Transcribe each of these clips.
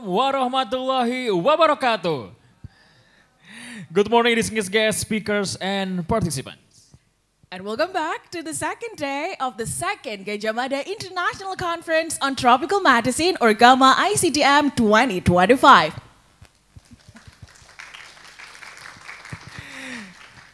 Warahmatullahi wabarakatuh. Good morning, distinguished guests, speakers, and participants. And welcome back to the second day of the second Gajah Mada International Conference on Tropical Medicine or GAMA ICTM 2025.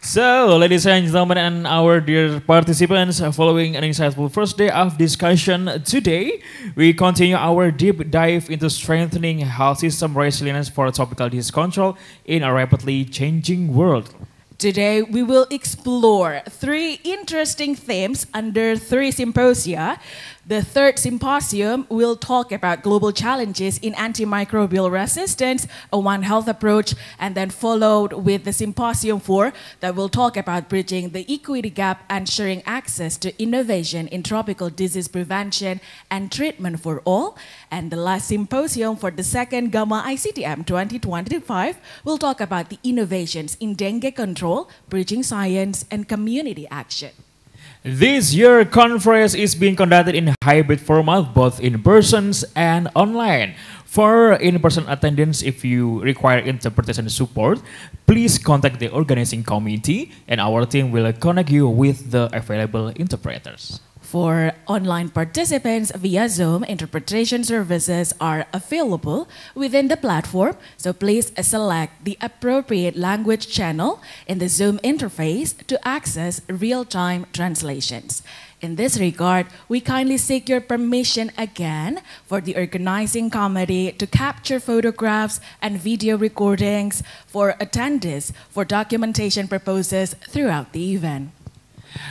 So, ladies and gentlemen, and our dear participants, following an insightful first day of discussion today, we continue our deep dive into strengthening health system resilience for tropical disease control in a rapidly changing world. Today, we will explore three interesting themes under three symposia. The third symposium will talk about global challenges in antimicrobial resistance, a One Health approach, and then followed with the symposium 4 that will talk about bridging the equity gap and ensuring access to innovation in tropical disease prevention and treatment for all. And the last symposium for the second GAMA ICTM 2025 will talk about the innovations in dengue control, bridging science, and community action. This year conference is being conducted in hybrid format, both in person and online. For in-person attendance, if you require interpretation support, please contact the organizing committee and our team will connect you with the available interpreters. For online participants via Zoom, interpretation services are available within the platform, so please select the appropriate language channel in the Zoom interface to access real-time translations. In this regard, we kindly seek your permission again for the organizing committee to capture photographs and video recordings for attendees for documentation purposes throughout the event.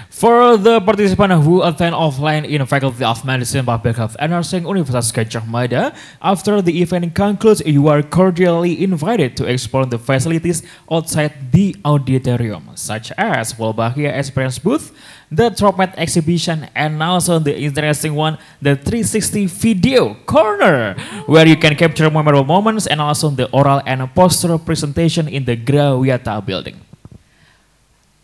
For the participants who attend offline in Faculty of Medicine, Public Health and Nursing, Universitas Gadjah Mada, after the event concludes, you are cordially invited to explore the facilities outside the auditorium, such as Wolbachia Experience Booth, the TropMed exhibition, and also the interesting one, the 360 Video Corner, where you can capture memorable moments and also the oral and postural presentation in the Grawiyata building.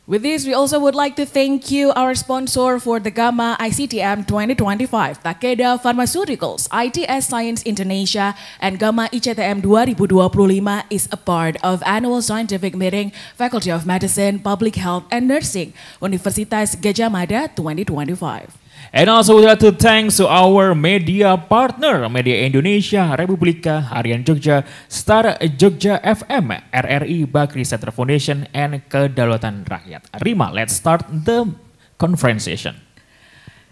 With this, we also would like to thank you, our sponsor for the GAMA ICTM 2025, Takeda Pharmaceuticals, ITS Science Indonesia, and GAMA ICTM 2025 is a part of annual scientific meeting, Faculty of Medicine, Public Health and Nursing, Universitas Gadjah Mada 2025. And also we would like to thanks to our media partner, Media Indonesia, Republika, Harian Jogja, Star Jogja FM, RRI, Bakri Center Foundation, and Kedaulatan Rakyat. Rima, let's start the conversation.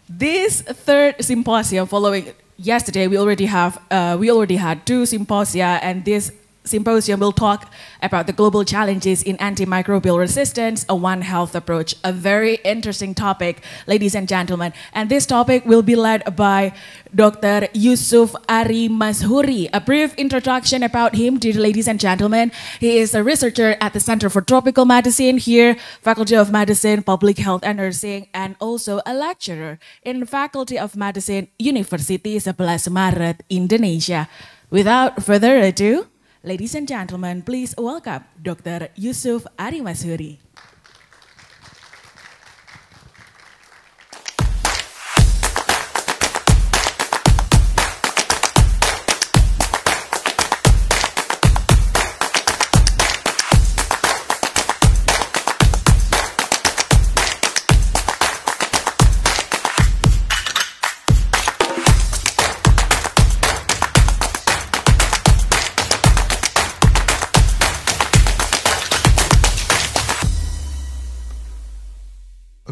This third symposium following yesterday, we already had two symposia, and this symposium will talk about the global challenges in antimicrobial resistance, a One Health approach, a very interesting topic, ladies and gentlemen. And this topic will be led by Dr. Yusuf Ari Mashuri. A brief introduction about him, dear ladies and gentlemen. He is a researcher at the Center for Tropical Medicine here, Faculty of Medicine, Public Health and Nursing, and also a lecturer in Faculty of Medicine, University 11 Maret, Indonesia. Without further ado, ladies and gentlemen, please welcome Dr. Yusuf Ari Mashuri.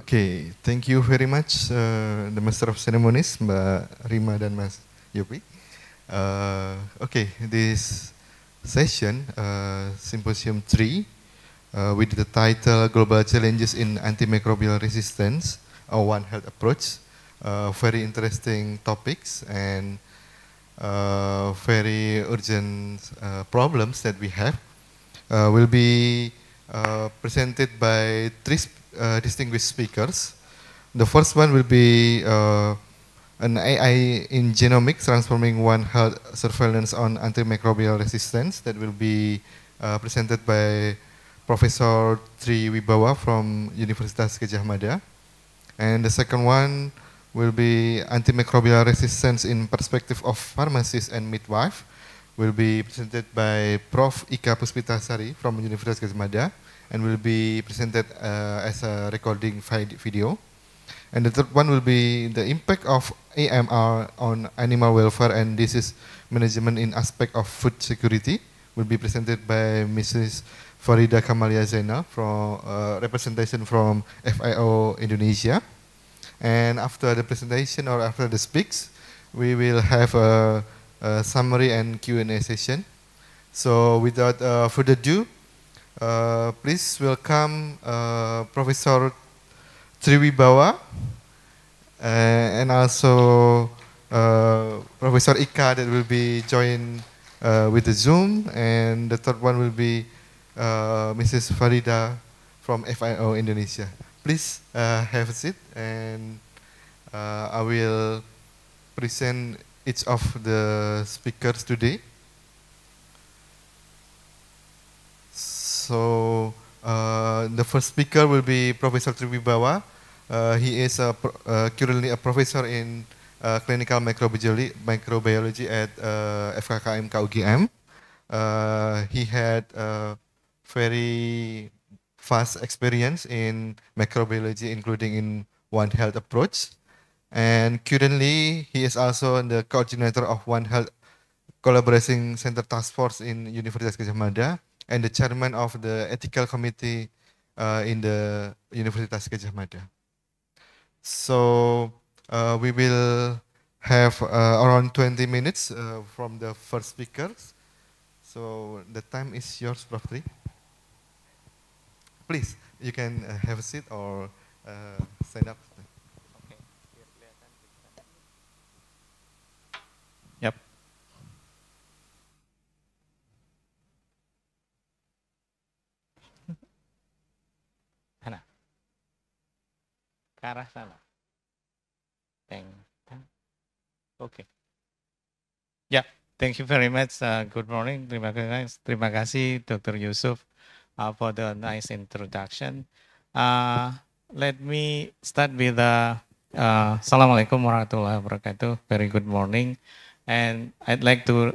Okay, thank you very much, the Master of Ceremonies, Mbak Rima dan Mas Yopi. Okay, this session, Symposium 3, with the title Global Challenges in Antimicrobial Resistance, a One Health Approach. Very interesting topics and very urgent problems that we have will be presented by three distinguished speakers. The first one will be an AI in genomics transforming One Health surveillance on antimicrobial resistance that will be presented by Professor Tri Wibawa from Universitas Gadjah Mada. And the second one will be antimicrobial resistance in perspective of pharmacist and midwife will be presented by Prof. Ika Puspitasari from Universitas Gadjah Mada, and will be presented as a recording video. And the third one will be the impact of AMR on animal welfare and disease management in aspect of food security, will be presented by Mrs. Farida Kamalia Zainal from representation from FIO Indonesia. And after the presentation or after the speaks, we will have a summary and Q&A session. So without further ado, please welcome Professor Triwibawa and also Professor Ika that will be joined with the Zoom, and the third one will be Mrs. Farida from FIO Indonesia. Please have a seat, and I will present each of the speakers today. So the first speaker will be Professor Triwibawa. He is currently a professor in clinical microbiology at FKKM KUGM. He had very vast experience in microbiology, including in One Health approach. And currently, he is also the coordinator of One Health Collaboration Center Task Force in Universitas Gadjah Mada, and the chairman of the ethical committee in the Universitas Gadjah Mada. So we will have around 20 minutes from the first speakers. So the time is yours, Prof. Tri. Please, you can have a seat or stand up. Yep. Mana? Ke arah sana. Okay. Yeah, thank you very much. Good morning. Terima kasih Dr. Yusuf for the nice introduction. Let me start with Assalamualaikum warahmatullahi wabarakatuh. Very good morning. And I'd like to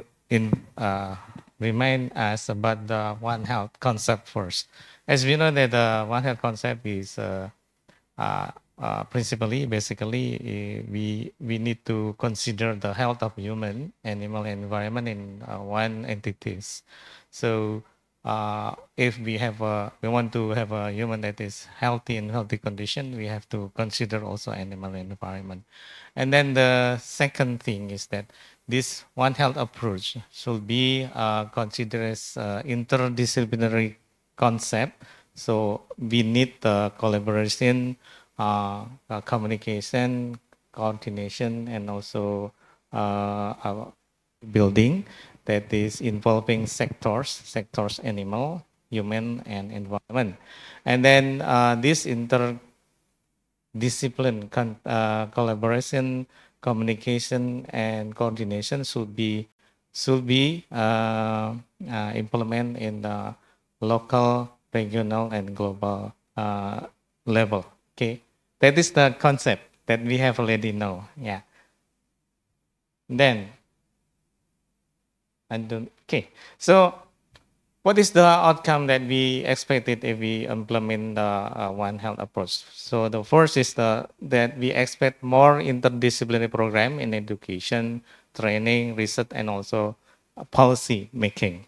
remind us about the One Health concept first. As we know that the One Health concept is basically, we need to consider the health of human, animal, and environment in one entities. So if we want to have a human that is healthy in healthy condition, we have to consider also animal and environment. And then the second thing is that this One Health approach should be considered as interdisciplinary concept. So we need the collaboration, communication, coordination, and also building that is involving sectors, animal, human, and environment. And then this interdiscipline collaboration, communication, and coordination should be implemented in the local, regional, and global level. Okay, that is the concept that we have already know. Yeah. Then, okay. So, what is the outcome that we expected if we implement the One Health approach? So the first is that we expect more interdisciplinary program in education, training, research, and also policy making.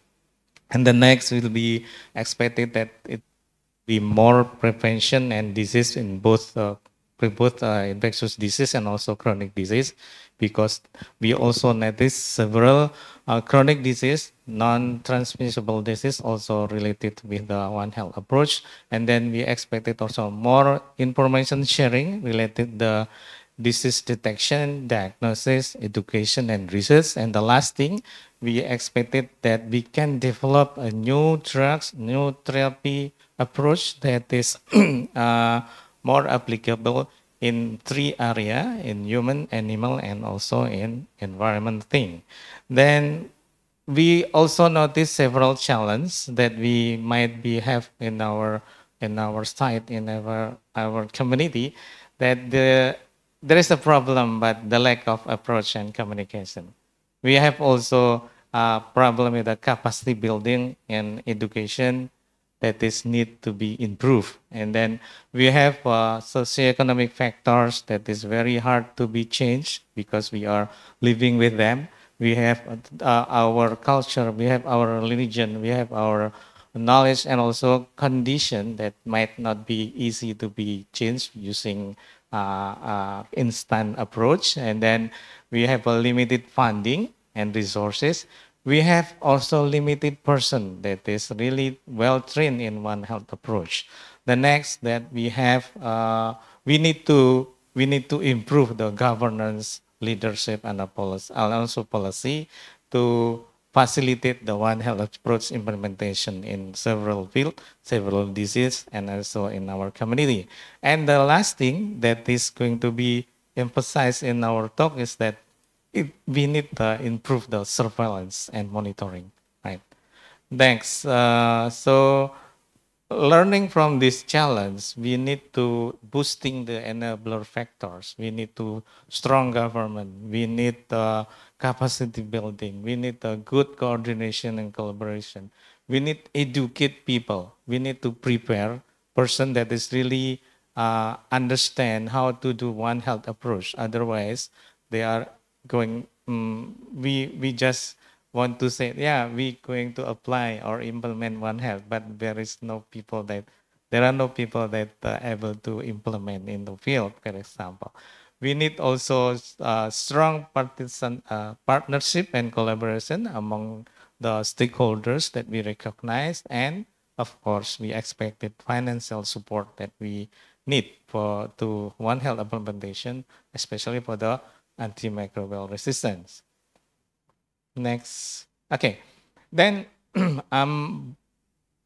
And the next will be expected that it be more prevention and disease in both infectious disease and also chronic disease, because we also notice several chronic disease, non-transmissible disease also related with the One Health approach. And then we expected also more information sharing related the disease detection, diagnosis, education, and research. And the last thing, we expected that we can develop a new drugs, new therapy approach that is more applicable in 3 areas, in human, animal, and also in environment thing. Then we also notice several challenges that we might have in our site, in our community, that there is a problem, but the lack of approach and communication. We have also problem with the capacity building and education that is need to be improved. And then we have socioeconomic factors that is very hard to be changed because we are living with them. We have our culture, we have our religion, we have our knowledge and also condition that might not be easy to be changed using instant approach. And then we have a limited funding and resources. We have also limited person that is really well trained in One Health approach. The next that we have, we need to improve the governance, leadership, and also policy to facilitate the One Health approach implementation in several fields, several diseases, and also in our community. And the last thing that is going to be emphasized in our talk is that we need to improve the surveillance and monitoring, right? Thanks. So learning from this challenge, we need to boosting the enabler factors. We need to strong government. We need capacity building. We need a good coordination and collaboration. We need educate people. We need to prepare person that is really understand how to do One Health approach. Otherwise, they are going. We just want to say, yeah, we going to apply or implement One Health, but there are no people that able to implement in the field, for example. We need also strong partnership and collaboration among the stakeholders that we recognize, and of course, we expected financial support that we need to One Health implementation, especially for the antimicrobial resistance. Next. Okay. Then I'm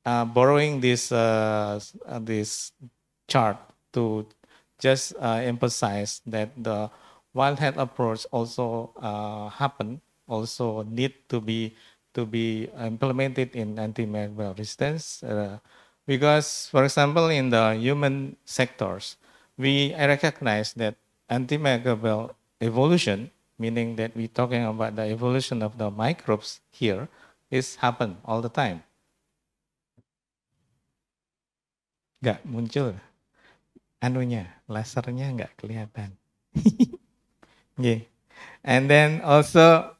borrowing this chart to just emphasize that the One Health approach also also need to be implemented in antimicrobial resistance, because, for example, in the human sectors, we recognize that antimicrobial evolution, meaning that we're talking about the evolution of the microbes here, is happen all the time. Nggak muncul anunya, lasernya nggak kelihatan. Yeah. And then also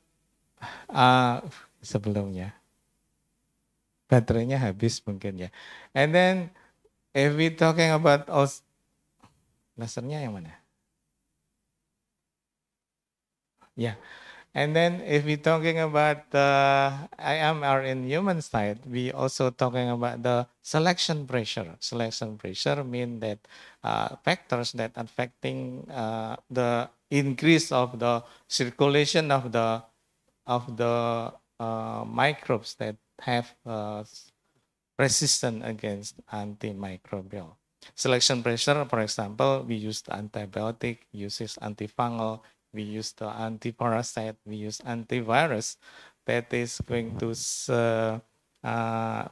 sebelumnya baterainya habis mungkin ya. And then if we talking about also, lasernya yang mana? Yeah. And then if we're talking about the IMR in human side, we also talking about the selection pressure. Selection pressure mean that factors that affecting the increase of the circulation of the microbes that have resistance against antimicrobial. Selection pressure, for example, we use the antibiotic, uses antifungal, we use the anti-parasite, we use antivirus that is going to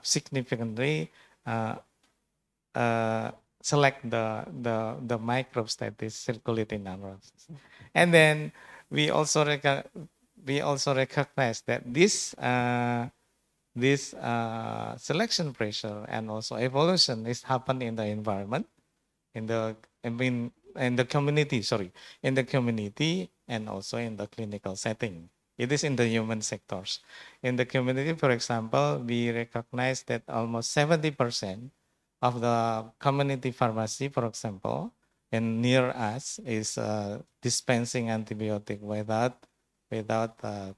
significantly select the microbes that is circulating around. And then we also recognize that this selection pressure and also evolution is happening in the environment, in the community and also in the clinical setting. It is in the human sectors. In the community, for example, we recognize that almost 70% of the community pharmacy, for example, and near us is dispensing antibiotic without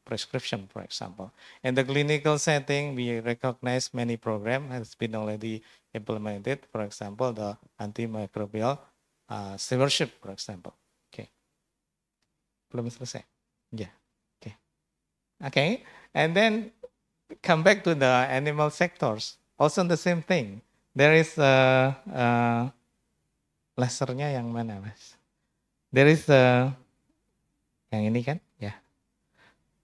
prescription, for example. In the clinical setting, we recognize many programs has been already implemented. For example, the antimicrobial stewardship, for example. Okay. Belum selesai. Yeah. Okay. Okay. And then come back to the animal sectors. Also the same thing. There is lasernya yang mana, Mas? There is yang ini kan? Ya.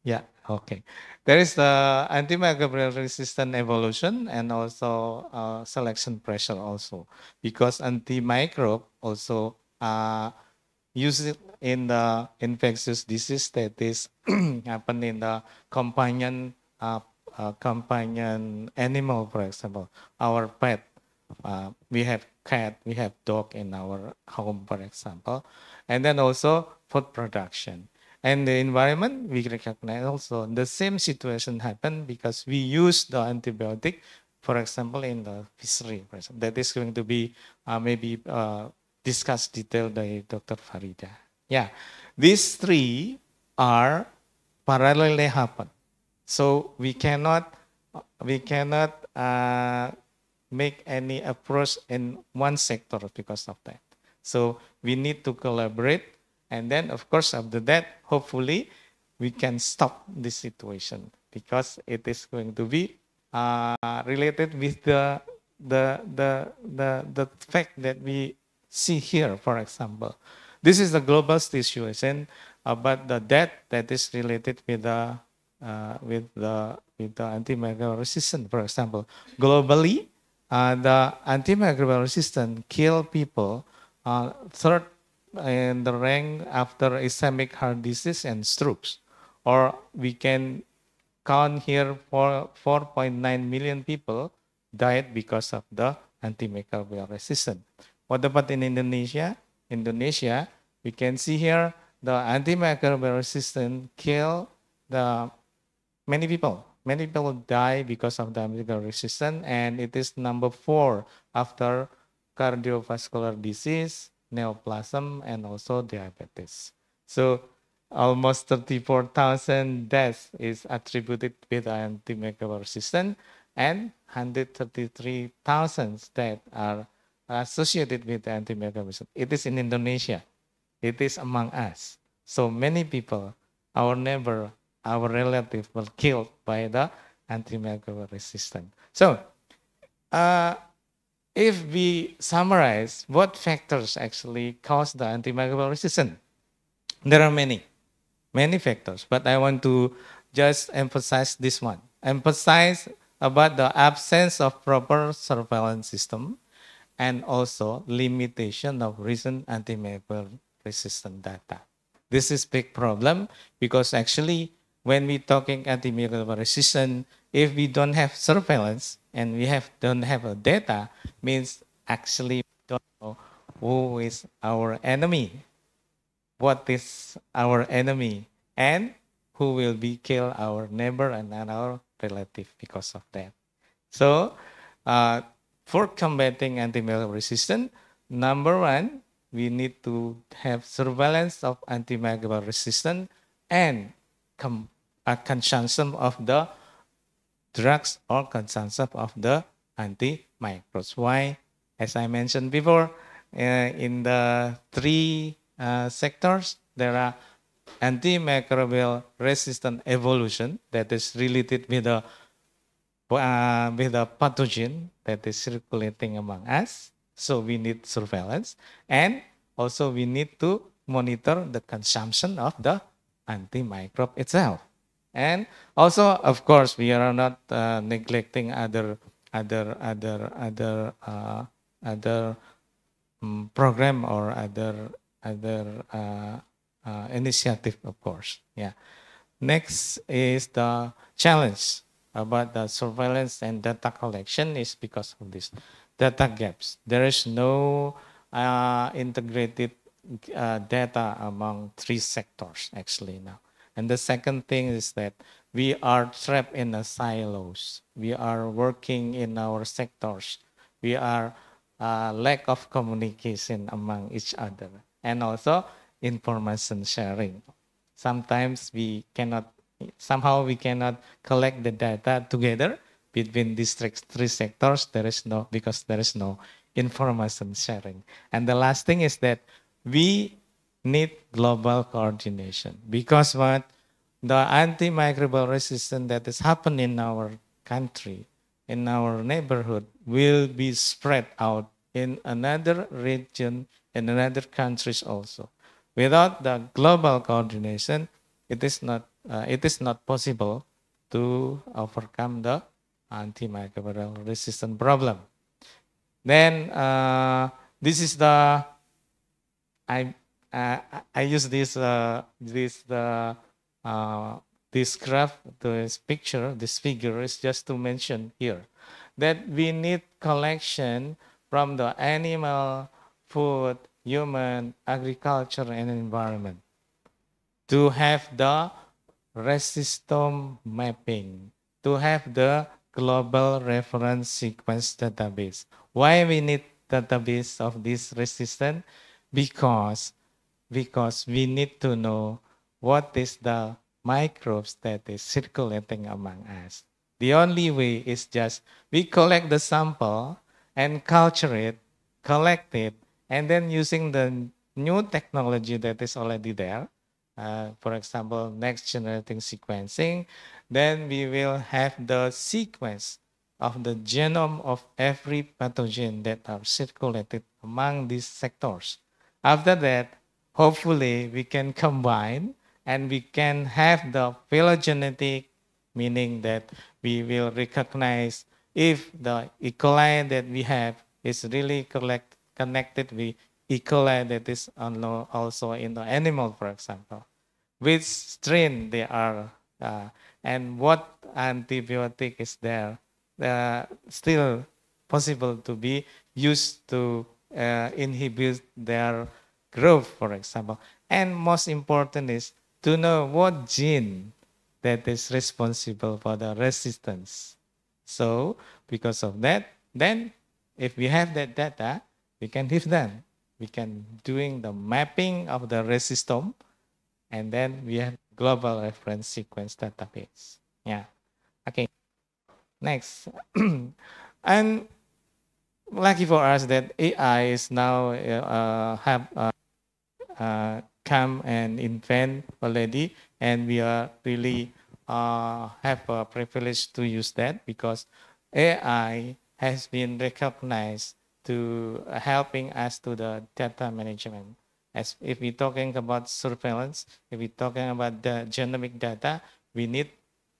Yeah, okay. There is the antimicrobial resistant evolution and also selection pressure also, because antimicrobe also used in the infectious disease that is happen in the companion companion animal, for example, our pet. We have cat, we have dog in our home, for example, and then also food production. And the environment, we recognize also the same situation happen because we use the antibiotic, for example, in the fishery. For example. That is going to be maybe discussed detailed by Dr. Farida. Yeah, these three are parallelly happen. So we cannot make any approach in one sector because of that. So we need to collaborate, and then of course after that, hopefully we can stop this situation because it is going to be related with the fact that we see here. For example, this is the global situation about the death that is related with the antimicrobial resistance. For example, globally, the antimicrobial resistance kill people third in the rank after ischemic heart disease and strokes. Or we can count here for 4.9 million people died because of the antimicrobial resistance. What about in Indonesia? Indonesia, we can see here the antimicrobial resistance kill the many people. Many people die because of the antimicrobial resistance, and it is number 4 after cardiovascular disease, neoplasm, and also diabetes. So almost 34,000 deaths is attributed with antimicrobial resistance, and 133,000 that are associated with antimicrobial resistance. It is in Indonesia. It is among us. So many people, our neighbor, our relative were killed by the antimicrobial resistance. So if we summarize what factors actually cause the antimicrobial resistance, there are many factors, but I want to just emphasize this one. Emphasize about the absence of proper surveillance system and also limitation of recent antimicrobial resistant data. This is big problem because actually when we talking antimicrobial resistance, if we don't have surveillance and we don't have a data, means actually we don't know who is our enemy, what is our enemy, and who will be kill our neighbor and our relative because of that. So for combating antimicrobial resistance, number 1, we need to have surveillance of antimicrobial resistance and consumption of the drugs or consumption of the antimicrobes. Why? As I mentioned before, in the 3 sectors, there are antimicrobial resistant evolution that is related with the pathogen that is circulating among us. So we need surveillance, and also we need to monitor the consumption of the antimicrobe itself. And also, of course, we are not neglecting other program or other initiative, of course. Yeah. Next is the challenge about the surveillance and data collection is because of this data gaps. There is no integrated data among 3 sectors actually now. And the second thing is that we are trapped in the silos. We are working in our sectors. We are lack of communication among each other, and also information sharing. Sometimes we cannot collect the data together between these 3 sectors. Because there is no information sharing. And the last thing is that we need global coordination, because what the antimicrobial resistance that is happening in our country, in our neighborhood, will be spread out in another region, in another countries also. Without the global coordination, it is not possible to overcome the antimicrobial resistance problem. Then this is the I use this this graph, this picture, this figure is just to mention here that we need collection from the animal, food, human, agriculture, and environment to have the resistome mapping, to have the global reference sequence database. Why we need database of this resistance? Because we need to know what is the microbes that is circulating among us. The only way is just we collect the sample and culture it, collect it, and then using the new technology that is already there, for example, next generating sequencing, then we will have the sequence of the genome of every pathogen that are circulated among these sectors. After that, hopefully we can combine and we can have the phylogenetic, meaning that we will recognize if the E. coli that we have is really connected with E. coli that is also in the animal, for example. Which strain they are, and what antibiotic is there, still possible to be used to inhibit their growth, for example. And most important is to know what gene that is responsible for the resistance. So because of that, then if we have that data, we can give them. We can doing the mapping of the resistome, and then we have global reference sequence database. Yeah. Okay. Next. And lucky for us that AI is now have come and invent already, and we are really have a privilege to use that because AI has been recognized to helping us to the data management. As if we're talking about surveillance, if we're talking about the genomic data, we need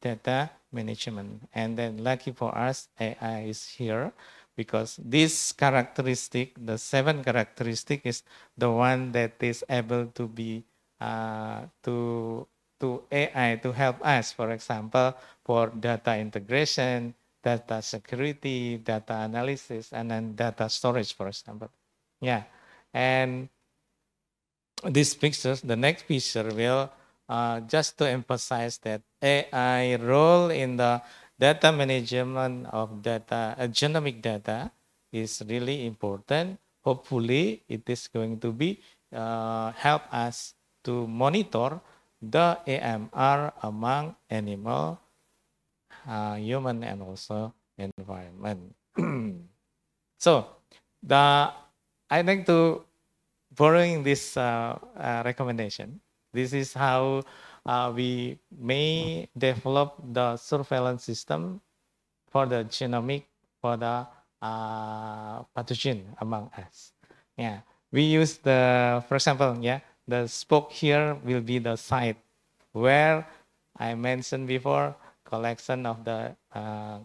data management. And then lucky for us, AI is here because this characteristic, the 7 characteristic, is the one that is able to be to AI to help us, for example, for data integration, data security, data analysis, and then data storage, for example. Yeah, and these pictures, the next picture will just to emphasize that AI role in the data management of data, genomic data is really important. Hopefully, it is going to be help us to monitor the AMR among animal, human, and also environment. So, I think to borrowing this recommendation, this is how we may develop the surveillance system for the genomic, for the pathogen among us. Yeah, we use for example, yeah, the spoke here will be the site where I mentioned before collection of the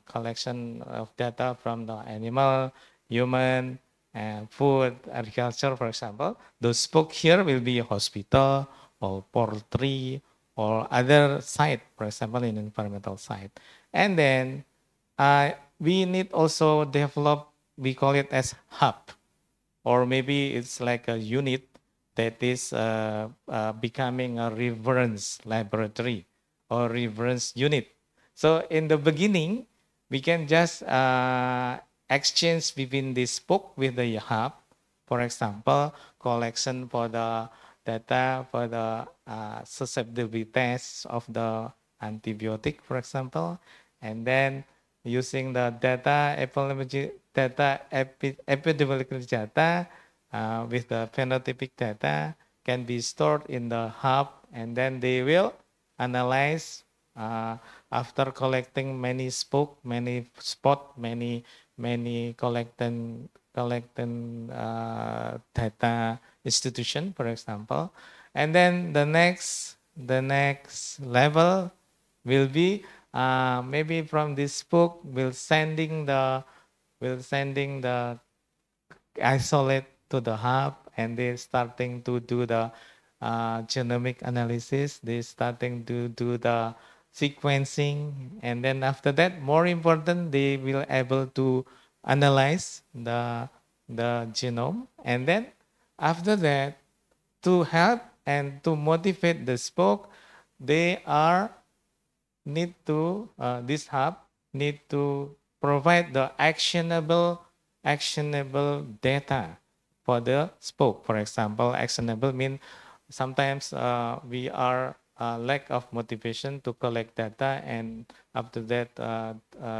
collection of data from the animal, human, and food, agriculture, for example. The spoke here will be a hospital or poultry or other site, for example, in environmental site. And then we need also develop, we call it as hub, or maybe it's like a unit that is becoming a reference laboratory or reference unit. So in the beginning, we can just exchange between this book with the hub. For example, collection for the data for the susceptibility tests of the antibiotic, for example, and then using the data epidemiology data with the phenotypic data can be stored in the hub, and then they will analyze after collecting many spoke, many spot, many collecting data institution, for example, and then the next level will be maybe from this book will sending the isolate to the hub, and they're starting to do the genomic analysis. They're starting to do the sequencing, and then after that, more important, they will able to analyze the genome, and then after that, to help and to motivate the spoke, they are need to this hub need to provide the actionable data for the spoke. For example, actionable mean sometimes we are lack of motivation to collect data, and after that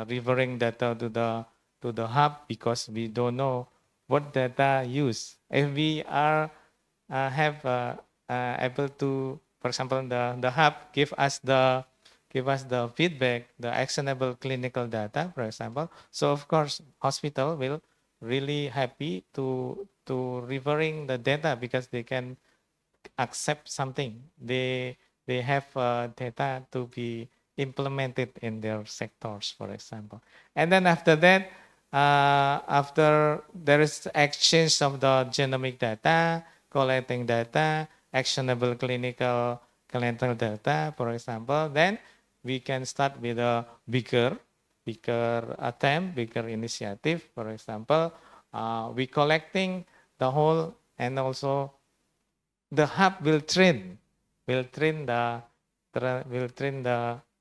referring data to the hub because we don't know what data use. If we are have able to, for example, the hub give us the feedback, the actionable clinical data, for example. So of course, hospital will really happy to referring the data because they can accept something. They have data to be implemented in their sectors, for example. And then after that, after there is exchange of the genomic data, collecting data, actionable clinical data, for example, then we can start with a bigger attempt, bigger initiative. For example, we collecting the whole, and also the hub will train the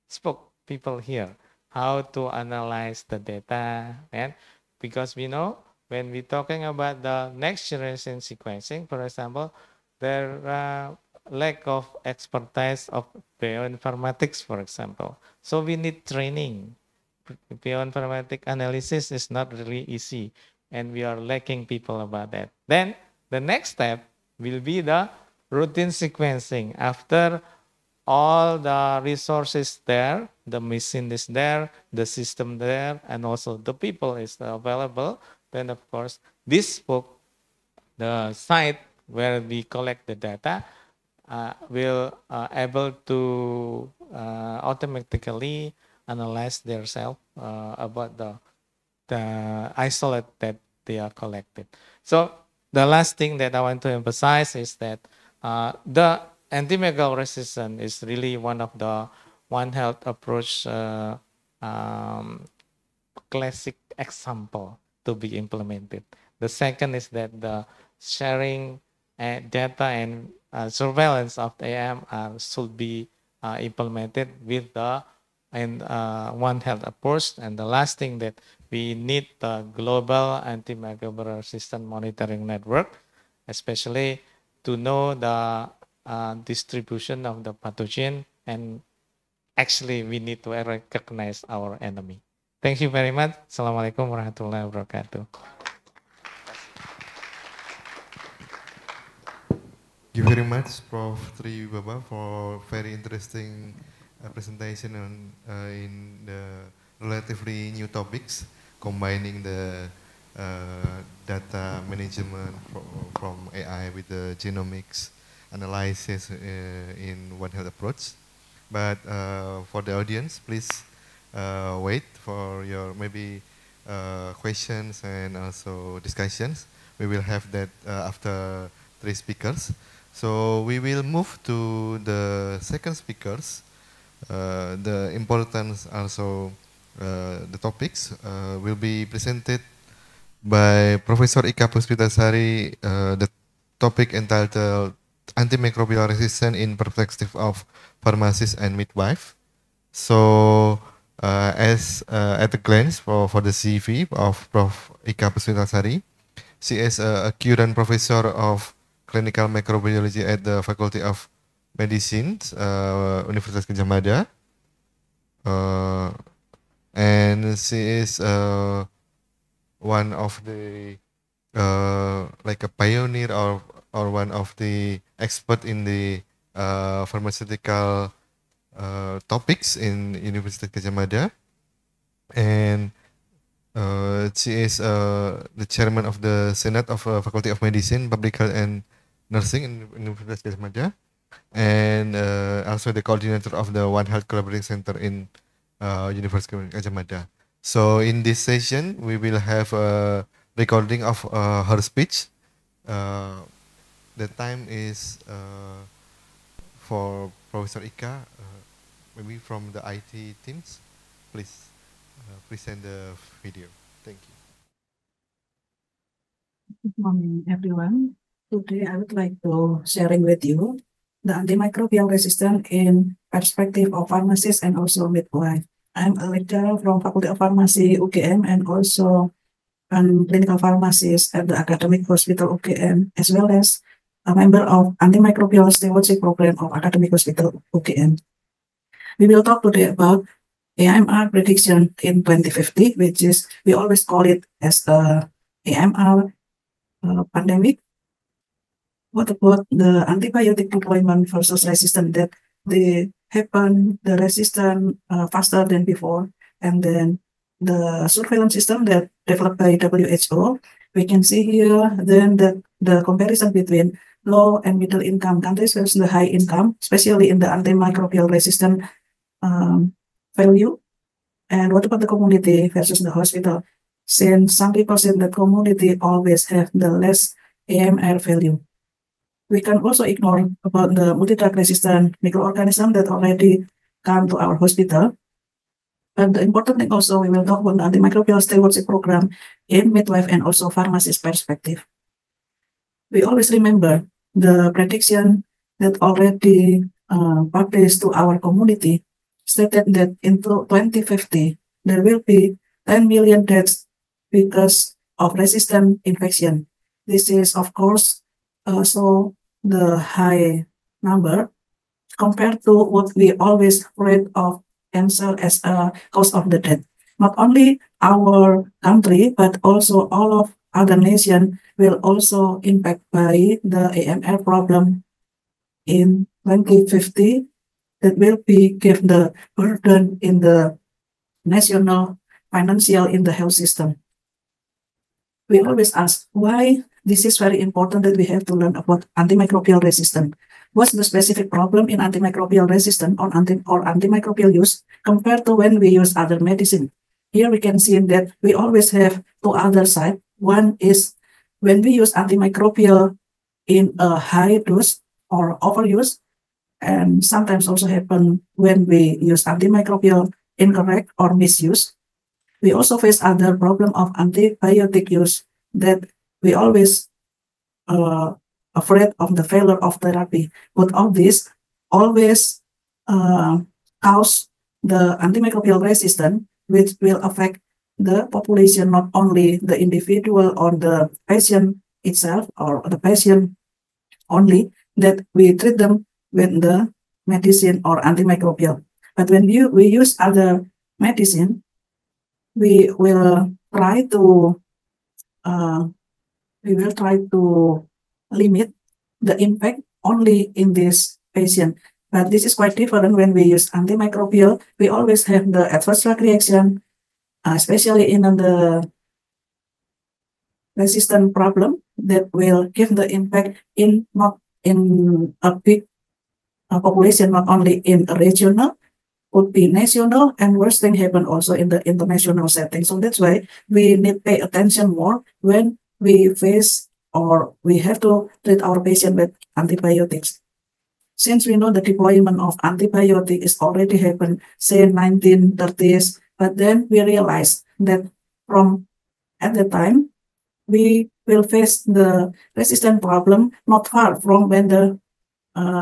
spoke people here how to analyze the data, and because we know when we talking about the next generation sequencing, for example, there are lack of expertise of bioinformatics, for example. So we need training. Bioinformatic analysis is not really easy, and we are lacking people about that. Then the next step will be the routine sequencing. After all the resources there, the machine is there, the system there, and also the people is available, then of course this book, the site where we collect the data, will able to automatically analyze themselves about the isolate that they are collected. So the last thing that I want to emphasize is that the antimicrobial resistance is really one of the One Health approach classic example to be implemented. The second is that the sharing data and surveillance of the AM should be implemented with the One Health approach. And the last thing that we need the global antimicrobial resistance monitoring network, especially to know the distribution of the pathogen, and actually we need to recognize our enemy. Thank you very much. Assalamualaikum warahmatullahi wabarakatuh. Thank you very much, Prof. Tri Baba, for very interesting presentation on in the relatively new topics, combining the data management from AI with the genomics analysis in One Health approach. But for the audience, please wait for your maybe questions and also discussions. We will have that after three speakers. So we will move to the second speakers. The importance also, the topics will be presented by Professor Ika Puspitasari. The topic entitled Antimicrobial Resistance in Perspective of Pharmacist and Midwife. So as at a glance for the CV of Prof. Ika Puspitasari, she is a current professor of clinical microbiology at the Faculty of Medicine, Universitas Gadjah Mada, and she is one of the like a pioneer or one of the expert in the pharmaceutical topics in Universitas Gadjah Mada, and she is the chairman of the Senate of Faculty of Medicine, Public Health and Nursing in Universitas Gadjah Mada, and also the coordinator of the One Health Collaborating Center in University of Gadjah Mada. So in this session, we will have a recording of her speech. The time is for Professor Ika maybe from the IT teams, please present the video. Thank you. Good morning, everyone. Today, I would like to sharing with you the antimicrobial resistance in perspective of pharmacists and also midwife. I'm a lecturer from Faculty of Pharmacy UGM and also a clinical pharmacist at the Academic Hospital UGM, as well as a member of antimicrobial stewardship program of Academic Hospital UGM. We will talk today about AMR prediction in 2050, which is, we always call it as a AMR pandemic. What about the antibiotic deployment versus resistance that they happen, the resistance faster than before, and then the surveillance system that developed by WHO. We can see here then that the comparison between low and middle income countries versus the high income, especially in the antimicrobial resistant value. And what about the community versus the hospital? Since some people say that community always have the less AMR value. We can also ignore about the multi-drug resistant microorganism that already come to our hospital. But the important thing also, we will talk about the antimicrobial stewardship program in midwife and also pharmacist perspective. We always remember the prediction that already published to our community stated that in 2050, there will be 10 million deaths because of resistant infection. This is, of course, also the high number compared to what we always read of cancer as a cause of the death. Not only our country, but also all of other nations will also impact by the AMR problem in 2050. That will be give the burden in the national financial in the health system. We always ask why this is very important that we have to learn about antimicrobial resistance. What's the specific problem in antimicrobial resistance or antimicrobial use compared to when we use other medicine? Here we can see that we always have two other sides. One is when we use antimicrobial in a high dose or overuse, and sometimes also happen when we use antimicrobial incorrect or misuse. We also face other problem of antibiotic use that we always afraid of the failure of therapy. But all this always cause the antimicrobial resistance, which will affect the population, not only the individual or the patient itself or the patient only, that we treat them with the medicine or antimicrobial. But when we use other medicine, we will try to limit the impact only in this patient. But this is quite different when we use antimicrobial. We always have the adverse drug reaction, especially in the resistant problem that will give the impact in not in a big population, not only in a regional, would be national, and worst thing happen also in the international setting. So that's why we need pay attention more when we face or we have to treat our patient with antibiotics. Since we know the deployment of antibiotic is already happened, say 1930s, but then we realize that from at the time, we will face the resistant problem not far from when the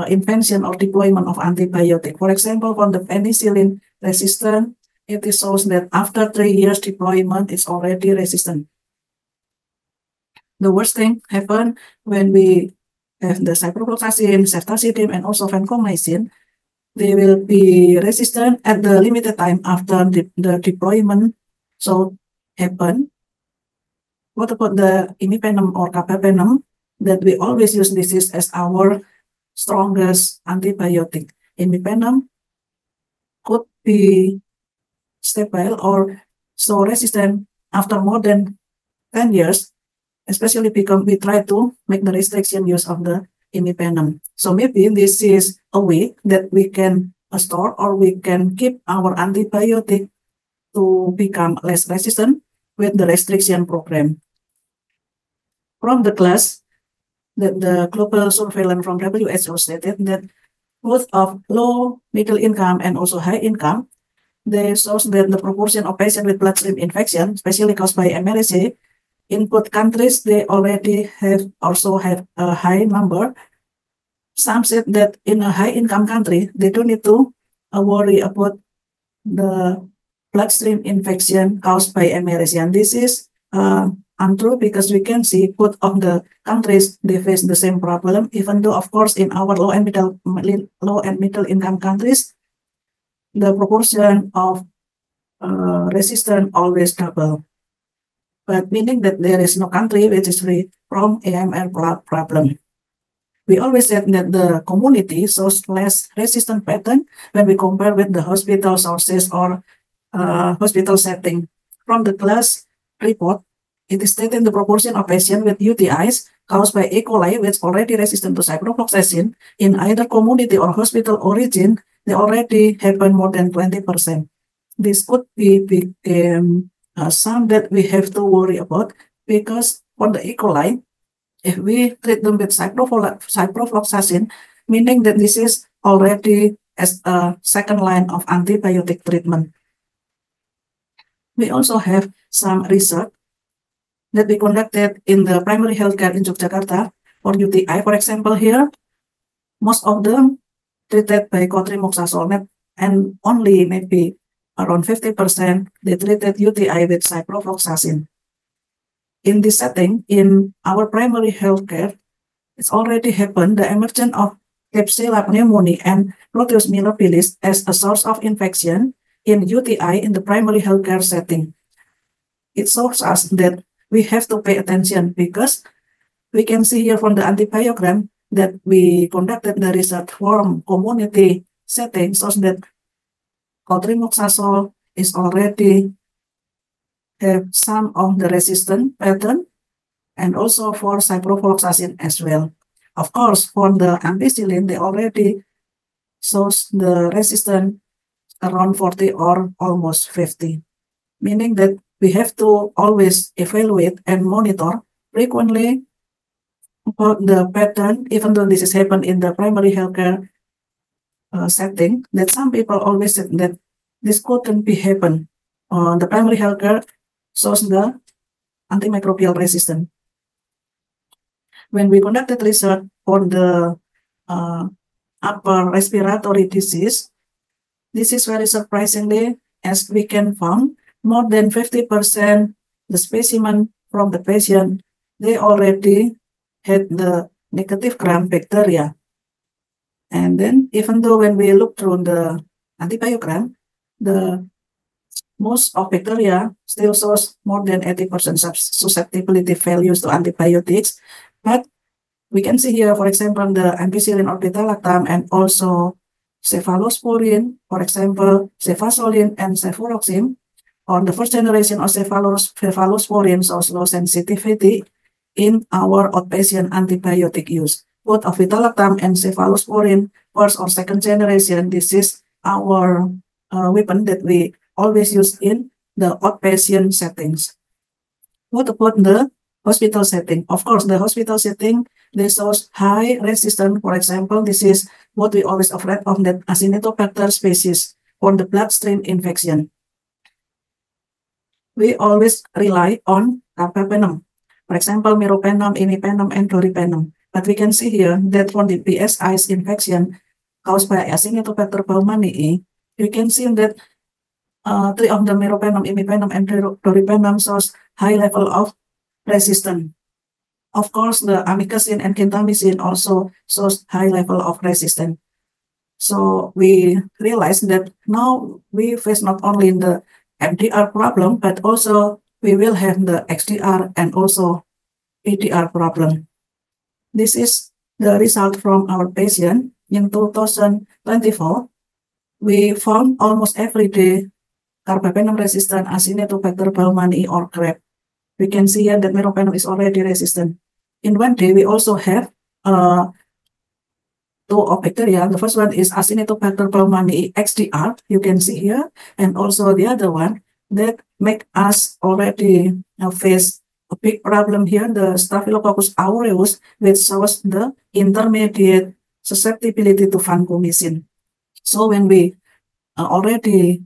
invention or deployment of antibiotic. For example, from the penicillin resistant, it is shows that after 3 years deployment, it's already resistant. The worst thing happen when we have the ciprofloxacin, ceftazidime, and also vancomycin. They will be resistant at the limited time after the deployment. So happen. What about the imipenem or carbapenem that we always use this is as our strongest antibiotic? Imipenem could be stable or so resistant after more than 10 years, especially because we try to make the restriction use of the imipenem. So maybe this is a way that we can store or we can keep our antibiotic to become less resistant with the restriction program. From the class, that the global surveillance from WHO stated that both of low, middle income, and also high income, they show that the proportion of patients with bloodstream infection, especially caused by MRSA, in both countries, they already also have a high number. Some said that in a high income country, they don't need to worry about the bloodstream infection caused by MRSA. And this is untrue because we can see both of the countries, they face the same problem, even though, of course, in our low and middle income countries, the proportion of resistant always double. But meaning that there is no country which is free from AMR problem. We always said that the community shows less resistant pattern when we compare with the hospital sources or hospital setting. From the class report, it is stated the proportion of patients with UTIs caused by E. coli, which already resistant to ciprofloxacin, in either community or hospital origin, they already happen more than 20%. This could be some that we have to worry about because for the E. coli, if we treat them with ciprofloxacin, meaning that this is already as a second line of antibiotic treatment. We also have some research that we conducted in the primary healthcare in Yogyakarta for UTI. For example, here, most of them treated by cotrimoxazole, and only maybe around 50% they treated UTI with ciprofloxacin. In this setting, in our primary healthcare, it's already happened the emergence of Klebsiella pneumoniae and Proteus mirabilis as a source of infection in UTI in the primary healthcare setting. It shows us that we have to pay attention because we can see here from the antibiogram that we conducted the research from community setting shows that cotrimoxazole is already have some of the resistant pattern and also for ciprofloxacin as well. Of course, for the ampicillin, they already shows the resistance around 40 or almost 50, meaning that we have to always evaluate and monitor frequently about the pattern, even though this has happened in the primary healthcare setting, that some people always said that this couldn't be happen. The primary healthcare shows the antimicrobial resistance. When we conducted research for the upper respiratory disease, this is very surprisingly, as we can find, more than 50% the specimen from the patient, they already had the negative gram bacteria. And then even though when we look through the antibiogram, the most of bacteria still shows more than 80% susceptibility values to antibiotics. But we can see here, for example, the ampicillin or beta-lactam and also cephalosporin, for example, cefazolin and cefuroxime, or the first generation of cephalosporin shows low sensitivity in our outpatient antibiotic use. Both of beta-lactam and cephalosporin, first or second generation, this is our weapon that we always use in the outpatient settings. What about the hospital setting? Of course, the hospital setting, they shows high resistance. For example, this is what we always afraid of, that Acinetobacter species for the bloodstream infection. We always rely on carbapenem. For example, meropenem, imipenem, and doripenem. But we can see here that for the BSI's infection caused by Acinetobacter baumannii, you can see that 3 of the meropenem, imipenem, and doripenem shows high level of resistance. Of course, the amikacin and gentamicin also shows high level of resistance. So we realize that now we face not only the MDR problem, but also we will have the XDR and also EDR problem. This is the result from our patient in 2024. We found almost every day carbapenem resistant Acinetobacter baumannii or CREB. We can see here that meropenem is already resistant. In one day, we also have 2 of bacteria. The first one is Acinetobacter baumannii XDR, you can see here, and also the other one that make us already face a big problem here, the Staphylococcus aureus, which shows the intermediate susceptibility to vancomycin. So when we already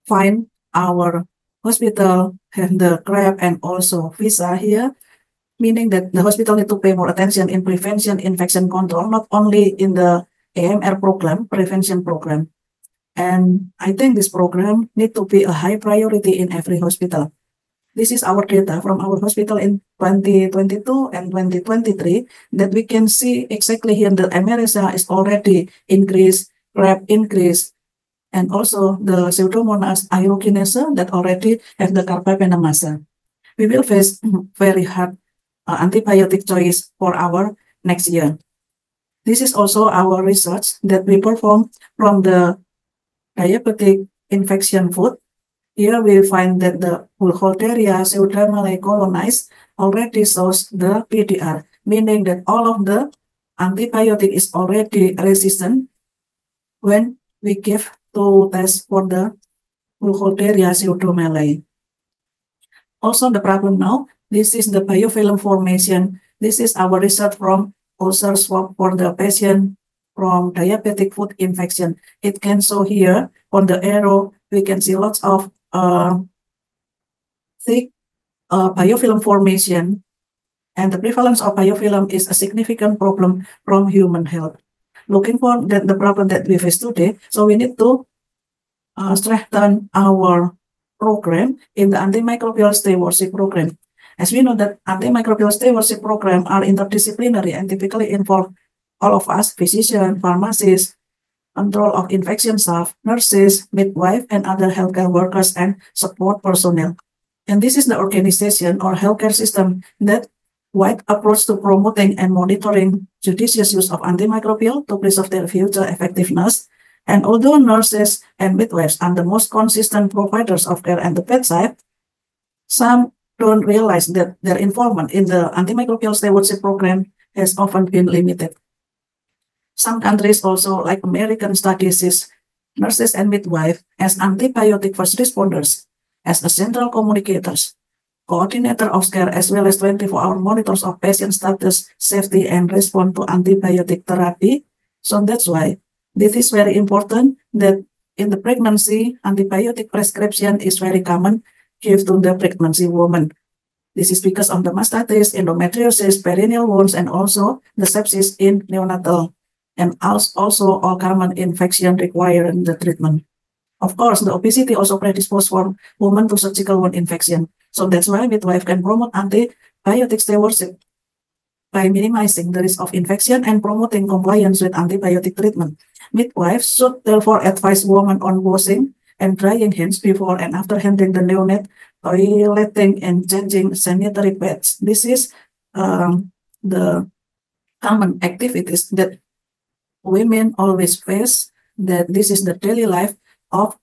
find our hospital have the CREP and also visa here, meaning that the hospital need to pay more attention in prevention infection control, not only in the AMR program, prevention program. And I think this program need to be a high priority in every hospital. This is our data from our hospital in 2022 and 2023 that we can see exactly here the MRSA is already increased, CREP increased, and also the Pseudomonas aerogenesa that already have the carbapenemasa. We will face very hard antibiotic choice for our next year. This is also our research that we perform from the diabetic infection food. Here we find that the Burkholderia pseudomallei colonized already shows the PDR, meaning that all of the antibiotic is already resistant when we give to test for the Burkholderia pseudomallei. Also the problem now, this is the biofilm formation. This is our research from ulcer swab for the patient from diabetic foot infection. It can show here on the arrow, we can see lots of thick biofilm formation, and the prevalence of biofilm is a significant problem from human health. Looking for the problem that we face today, so we need to strengthen our program in the antimicrobial stewardship program. As we know that antimicrobial stewardship program are interdisciplinary and typically involve all of us, physicians, pharmacists, control of infection staff, nurses, midwife, and other healthcare workers and support personnel. And this is the organization or healthcare system that wide approach to promoting and monitoring judicious use of antimicrobial to preserve their future effectiveness. And although nurses and midwives are the most consistent providers of care at the bedside, some don't realize that their involvement in the antimicrobial stewardship program has often been limited. Some countries also, like American, studies nurses and midwives as antibiotic first responders, as essential communicators, coordinator of care, as well as 24-hour monitors of patient status, safety, and response to antibiotic therapy. So that's why this is very important that in the pregnancy, antibiotic prescription is very common given to the pregnancy woman. This is because of the mastitis, endometriosis, perineal wounds, and also the sepsis in neonatal, and also all common infection requiring the treatment. Of course, the obesity also predisposes for women to surgical wound infection. So that's why midwife can promote antibiotic stewardship by minimizing the risk of infection and promoting compliance with antibiotic treatment. Midwives should therefore advise women on washing and drying hands before and after handling the neonate, toileting, and changing sanitary pads. This is the common activities that women always face, that this is the daily life of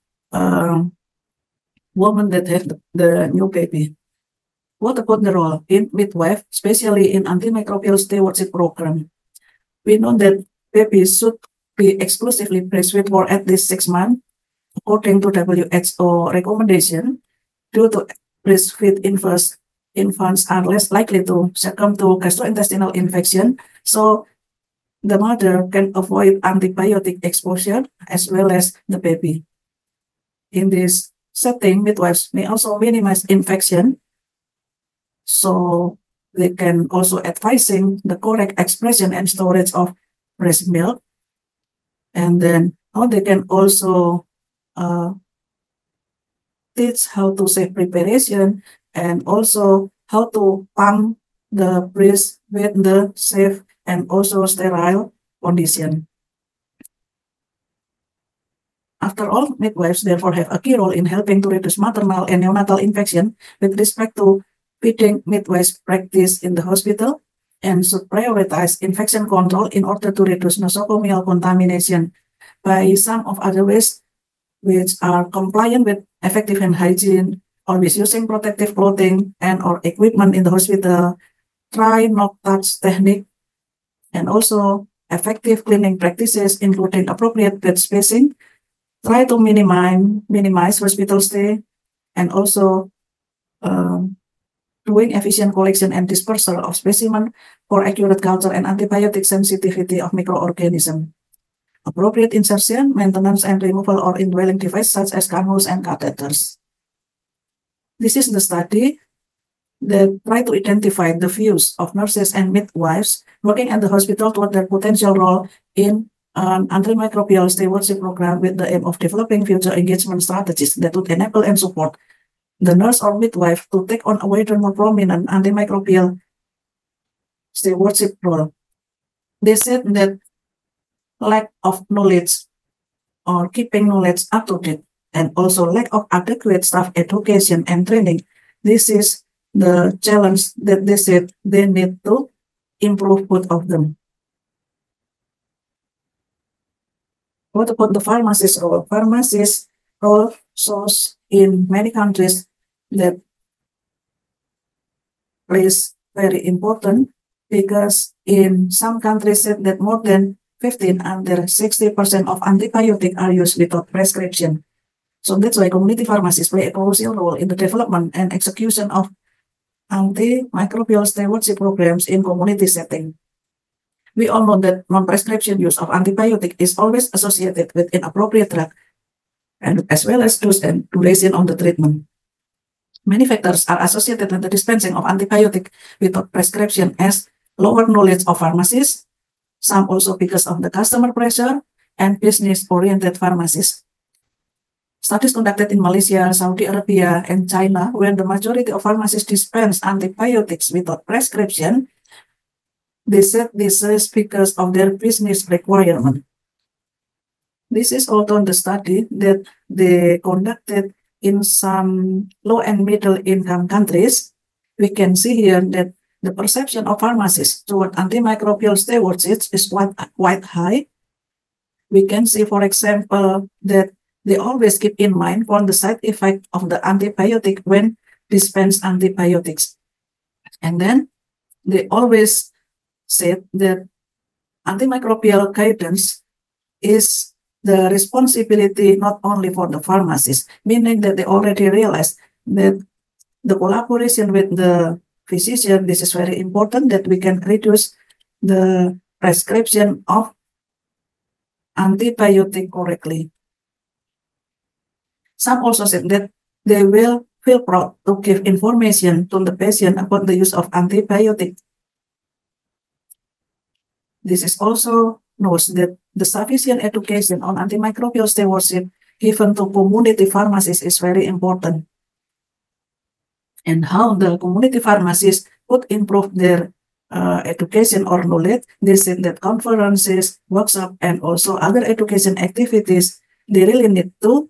women that have the new baby. What about the role in midwife, especially in antimicrobial stewardship program? We know that babies should be exclusively breastfed for at least 6 months, according to WHO recommendation. Due to breastfeed infants are less likely to succumb to gastrointestinal infection, so the mother can avoid antibiotic exposure as well as the baby. In this setting, midwives may also minimize infection, so they can also advising the correct expression and storage of breast milk, and then how they can also teach how to safe preparation and also how to pump the breast with the safe and also sterile condition. After all, midwives therefore have a key role in helping to reduce maternal and neonatal infection with respect to feeding midwives practice in the hospital and should prioritize infection control in order to reduce nosocomial contamination by some of other ways which are compliant with effective hand hygiene, always using protective clothing and or equipment in the hospital, try not touch technique, and also effective cleaning practices including appropriate bed spacing, try to minimize hospital stay, and also doing efficient collection and dispersal of specimen for accurate culture and antibiotic sensitivity of microorganisms. Appropriate insertion, maintenance, and removal or indwelling devices such as cannulas and catheters. This is the study that try to identify the views of nurses and midwives working at the hospital toward their potential role in an antimicrobial stewardship program with the aim of developing future engagement strategies that would enable and support the nurse or midwife to take on a wider, more prominent antimicrobial stewardship role. They said that lack of knowledge or keeping knowledge up to date and also lack of adequate staff education and training, this is the challenge that they said they need to improve both of them. What about the pharmacist role? Pharmacist role shows in many countries that is very important because in some countries said that more than 15 under 60% of antibiotics are used without prescription. So that's why community pharmacists play a crucial role in the development and execution of antimicrobial stewardship programs in community setting. We all know that non-prescription use of antibiotic is always associated with inappropriate drug and as well as dose and duration on the treatment. Many factors are associated with the dispensing of antibiotic without prescription as lower knowledge of pharmacists, some also because of the customer pressure and business-oriented pharmacists. Studies conducted in Malaysia, Saudi Arabia, and China, where the majority of pharmacists dispense antibiotics without prescription, they said this is because of their business requirement. This is also the study that they conducted in some low and middle income countries. We can see here that the perception of pharmacists toward antimicrobial stewardship is quite high. We can see, for example, that they always keep in mind on the side effect of the antibiotic when dispense antibiotics. And then they always said that antimicrobial guidance is the responsibility not only for the pharmacist, meaning that they already realized that the collaboration with the physician, this is very important, that we can reduce the prescription of antibiotic correctly. Some also said that they will feel proud to give information to the patient about the use of antibiotic. This is also knows that the sufficient education on antimicrobial stewardship given to community pharmacists is very important. And how the community pharmacists could improve their education or knowledge, they said that conferences, workshops, and also other education activities, they really need to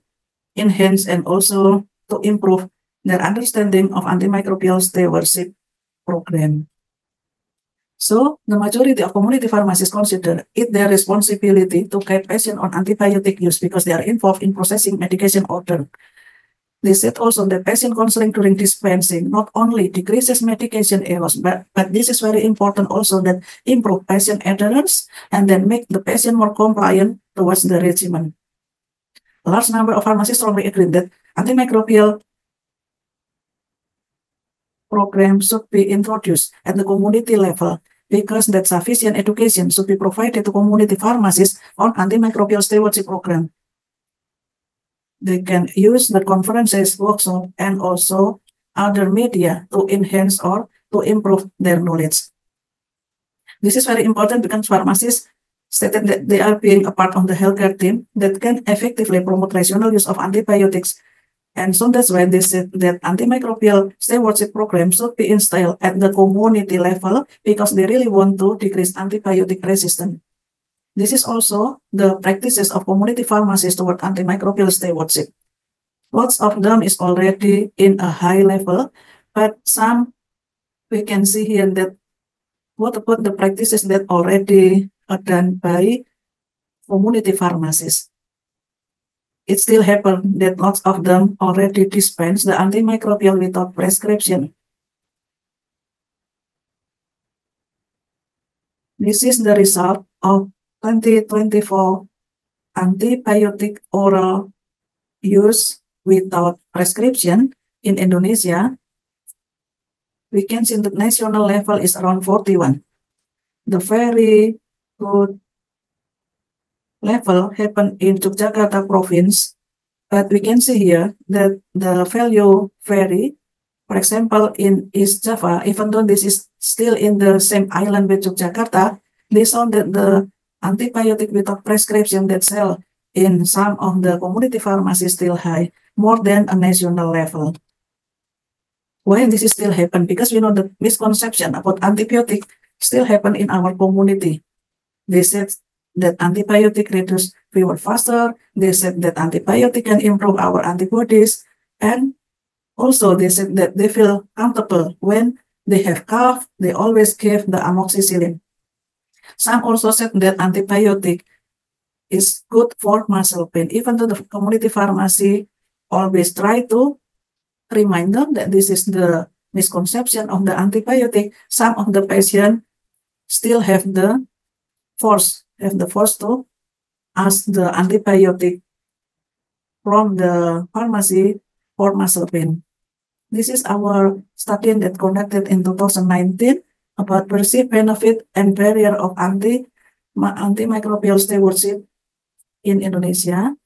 enhance and also to improve their understanding of antimicrobial stewardship program. So the majority of community pharmacists consider it their responsibility to guide patients on antibiotic use because they are involved in processing medication order. They said also that patient counseling during dispensing not only decreases medication errors, but this is very important also that improve patient adherence and then make the patient more compliant towards the regimen. A large number of pharmacists strongly agree that antimicrobial program should be introduced at the community level because that sufficient education should be provided to community pharmacists on antimicrobial stewardship program. They can use the conferences, workshops, and also other media to enhance or to improve their knowledge. This is very important because pharmacists stated that they are being a part of the healthcare team that can effectively promote rational use of antibiotics. And so that's why they said that antimicrobial stewardship program should be installed at the community level because they really want to decrease antibiotic resistance. This is also the practices of community pharmacies toward antimicrobial stewardship. Lots of them is already in a high level, but some we can see here that what about the practices that already are done by community pharmacies? It still happens that lots of them already dispense the antimicrobial without prescription. This is the result of 2024 antibiotic oral use without prescription in Indonesia. we can see the national level is around 41. The very good level happened in Yogyakarta province, but we can see here that the value vary. For example, in East Java, even though this is still in the same island with Yogyakarta, they saw that the antibiotic without prescription that sell in some of the community pharmacies still high, more than a national level. Why this is still happen? Because we know the misconception about antibiotic still happen in our community. They said that antibiotic reduce fever faster. They said that antibiotic can improve our antibodies, and also they said that they feel comfortable when they have cough. They always give the amoxicillin. Some also said that antibiotic is good for muscle pain, even though the community pharmacy always try to remind them that this is the misconception of the antibiotic. Some of the patients still have the force to ask the antibiotic from the pharmacy for muscle pain. This is our study that conducted in 2019 about perceived benefit and barrier of antimicrobial stewardship in Indonesia.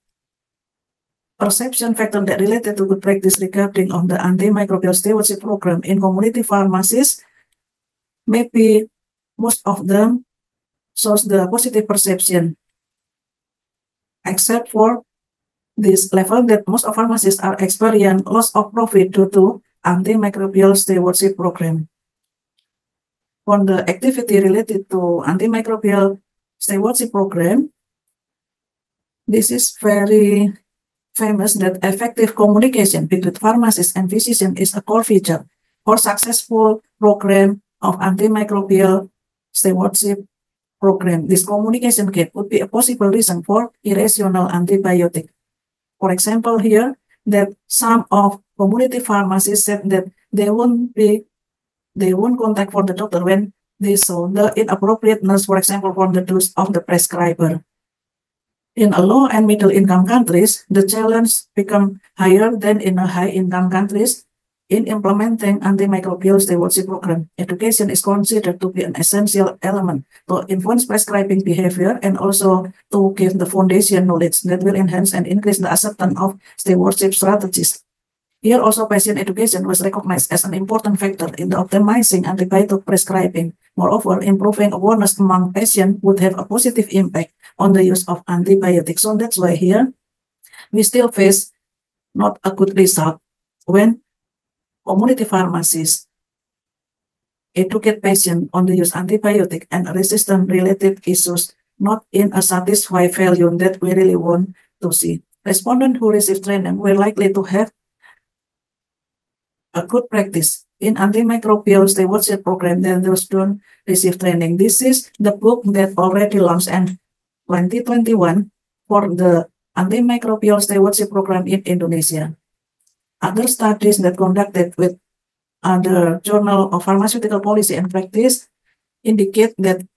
Perception factor that related to good practice regarding of the antimicrobial stewardship program in community pharmacies, maybe most of them shows the positive perception, except for this level that most of pharmacies are experiencing loss of profit due to antimicrobial stewardship program. For the activity related to antimicrobial stewardship program, this is very famous that effective communication between pharmacists and physicians is a core feature for successful program of antimicrobial stewardship program. This communication gap would be a possible reason for irrational antibiotic. For example, here that some of community pharmacies said that they won't contact for the doctor when they saw the inappropriateness, for example, for the dose of the prescriber. In a low and middle income countries, the challenge become higher than in a high income countries in implementing antimicrobial stewardship program. Education is considered to be an essential element to influence prescribing behavior and also to give the foundation knowledge that will enhance and increase the acceptance of stewardship strategies. Here also patient education was recognized as an important factor in the optimizing antibiotic prescribing. Moreover, improving awareness among patients would have a positive impact on the use of antibiotics. So that's why here we still face not a good result when community pharmacies educate patients on the use antibiotic and resistance-related issues, not in a satisfied value that we really want to see. Respondents who receive training were likely to have a good practice in antimicrobial stewardship program than those don't receive training. This is the book that already launched in 2021 for the antimicrobial stewardship program in Indonesia. Other studies that conducted with the Journal of Pharmaceutical Policy and Practice indicate that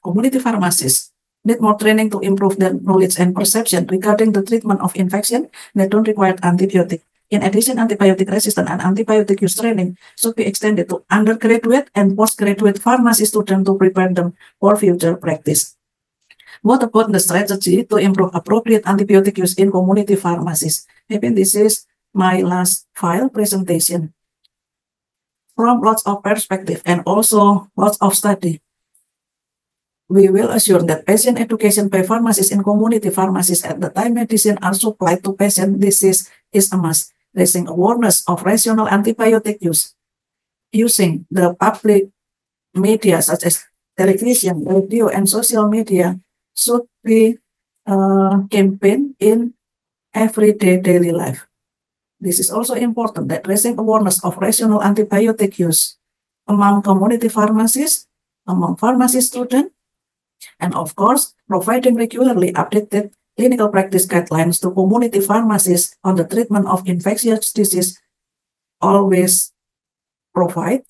community pharmacists need more training to improve their knowledge and perception regarding the treatment of infection that don't require antibiotic. In addition, antibiotic resistance and antibiotic use training should be extended to undergraduate and postgraduate pharmacy students to prepare them for future practice. What about the strategy to improve appropriate antibiotic use in community pharmacies? Maybe this is my last file presentation. From lots of perspective and also lots of study, we will assure that patient education by pharmacists in community pharmacies at the time medicine are supplied to patient disease is a must. Raising awareness of rational antibiotic use using the public media such as television, radio, and social media should be campaign in everyday daily life. This is also important that raising awareness of rational antibiotic use among community pharmacies, among pharmacy students, and of course, providing regularly updated clinical practice guidelines to community pharmacies on the treatment of infectious disease always provide.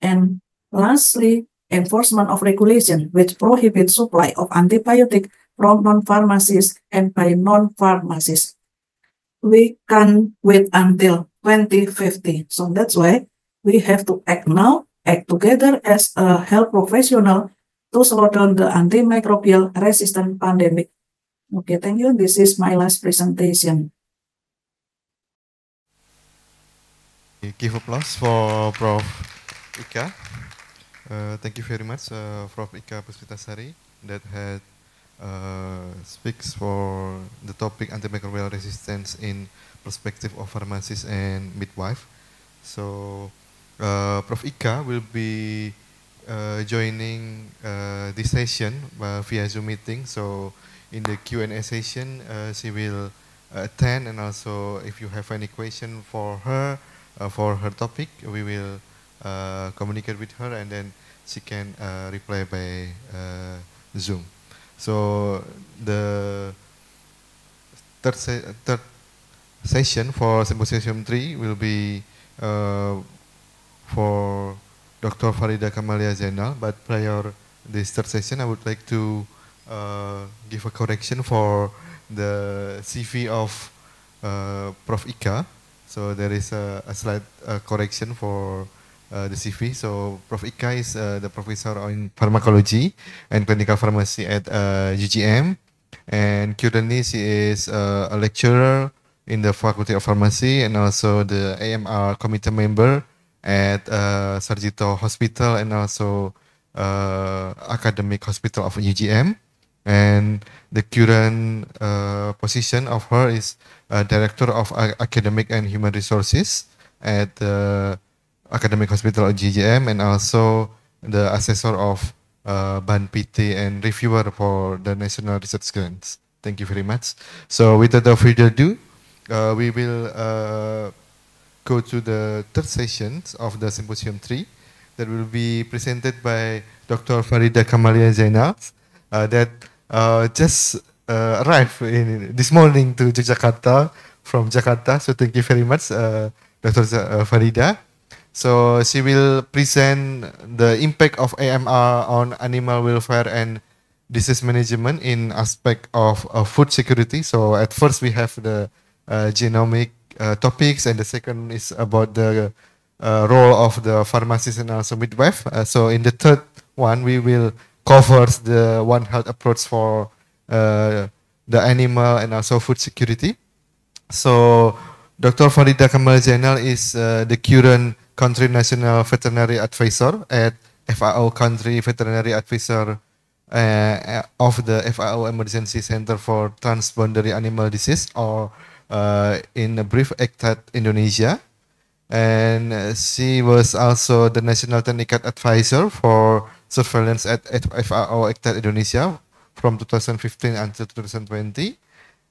And lastly, enforcement of regulation which prohibits supply of antibiotic from non-pharmacies and by non-pharmacies. We can wait until 2050. So that's why We have to act now, act together as a health professional to slow down the antimicrobial resistant pandemic. Okay, thank you. This is my last presentation. Give applause for Prof. Ika. Thank you very much, Prof. Ika Puspitasari, that had speaks for the topic antimicrobial resistance in perspective of pharmacists and midwife. So, Prof. Ika will be joining this session via Zoom meeting. So, in the Q&A session, she will attend, and also if you have any question for her topic, we will communicate with her, and then she can reply by Zoom. So the third session for Symposium 3 will be for Dr. Farida Kamalia Zainal, but prior this third session, I would like to give a correction for the CV of Prof. Ika. So there is a slight correction for the CV. So Prof. Ika is the professor in pharmacology and clinical pharmacy at UGM, and currently she is a lecturer in the Faculty of Pharmacy and also the AMR committee member at Sarjito Hospital and also Academic Hospital of UGM. And the current position of her is Director of Academic and Human Resources at the Academic Hospital of UGM, and also the Assessor of BAN-PT and Reviewer for the National Research Grants. Thank you very much. So without further ado, we will go to the third session of the Symposium 3 that will be presented by Dr. Farida Kamalia Zainal that just arrived this morning to Jakarta from Jakarta. So thank you very much, Dr. Farida. So she will present the impact of AMR on animal welfare and disease management in aspect of food security. So at first we have the genomic topics, and the second is about the role of the pharmacist and also midwife. So in the third one, we will cover the One Health approach for the animal and also food security. So Dr. Farida Kamal Zainal is the current Country National Veterinary Advisor at FAO Country Veterinary Advisor of the FAO Emergency Center for Transboundary Animal Disease, or in a brief, ECTAD Indonesia. And she was also the National Technical Advisor for Surveillance at FAO ECTAD Indonesia from 2015 until 2020.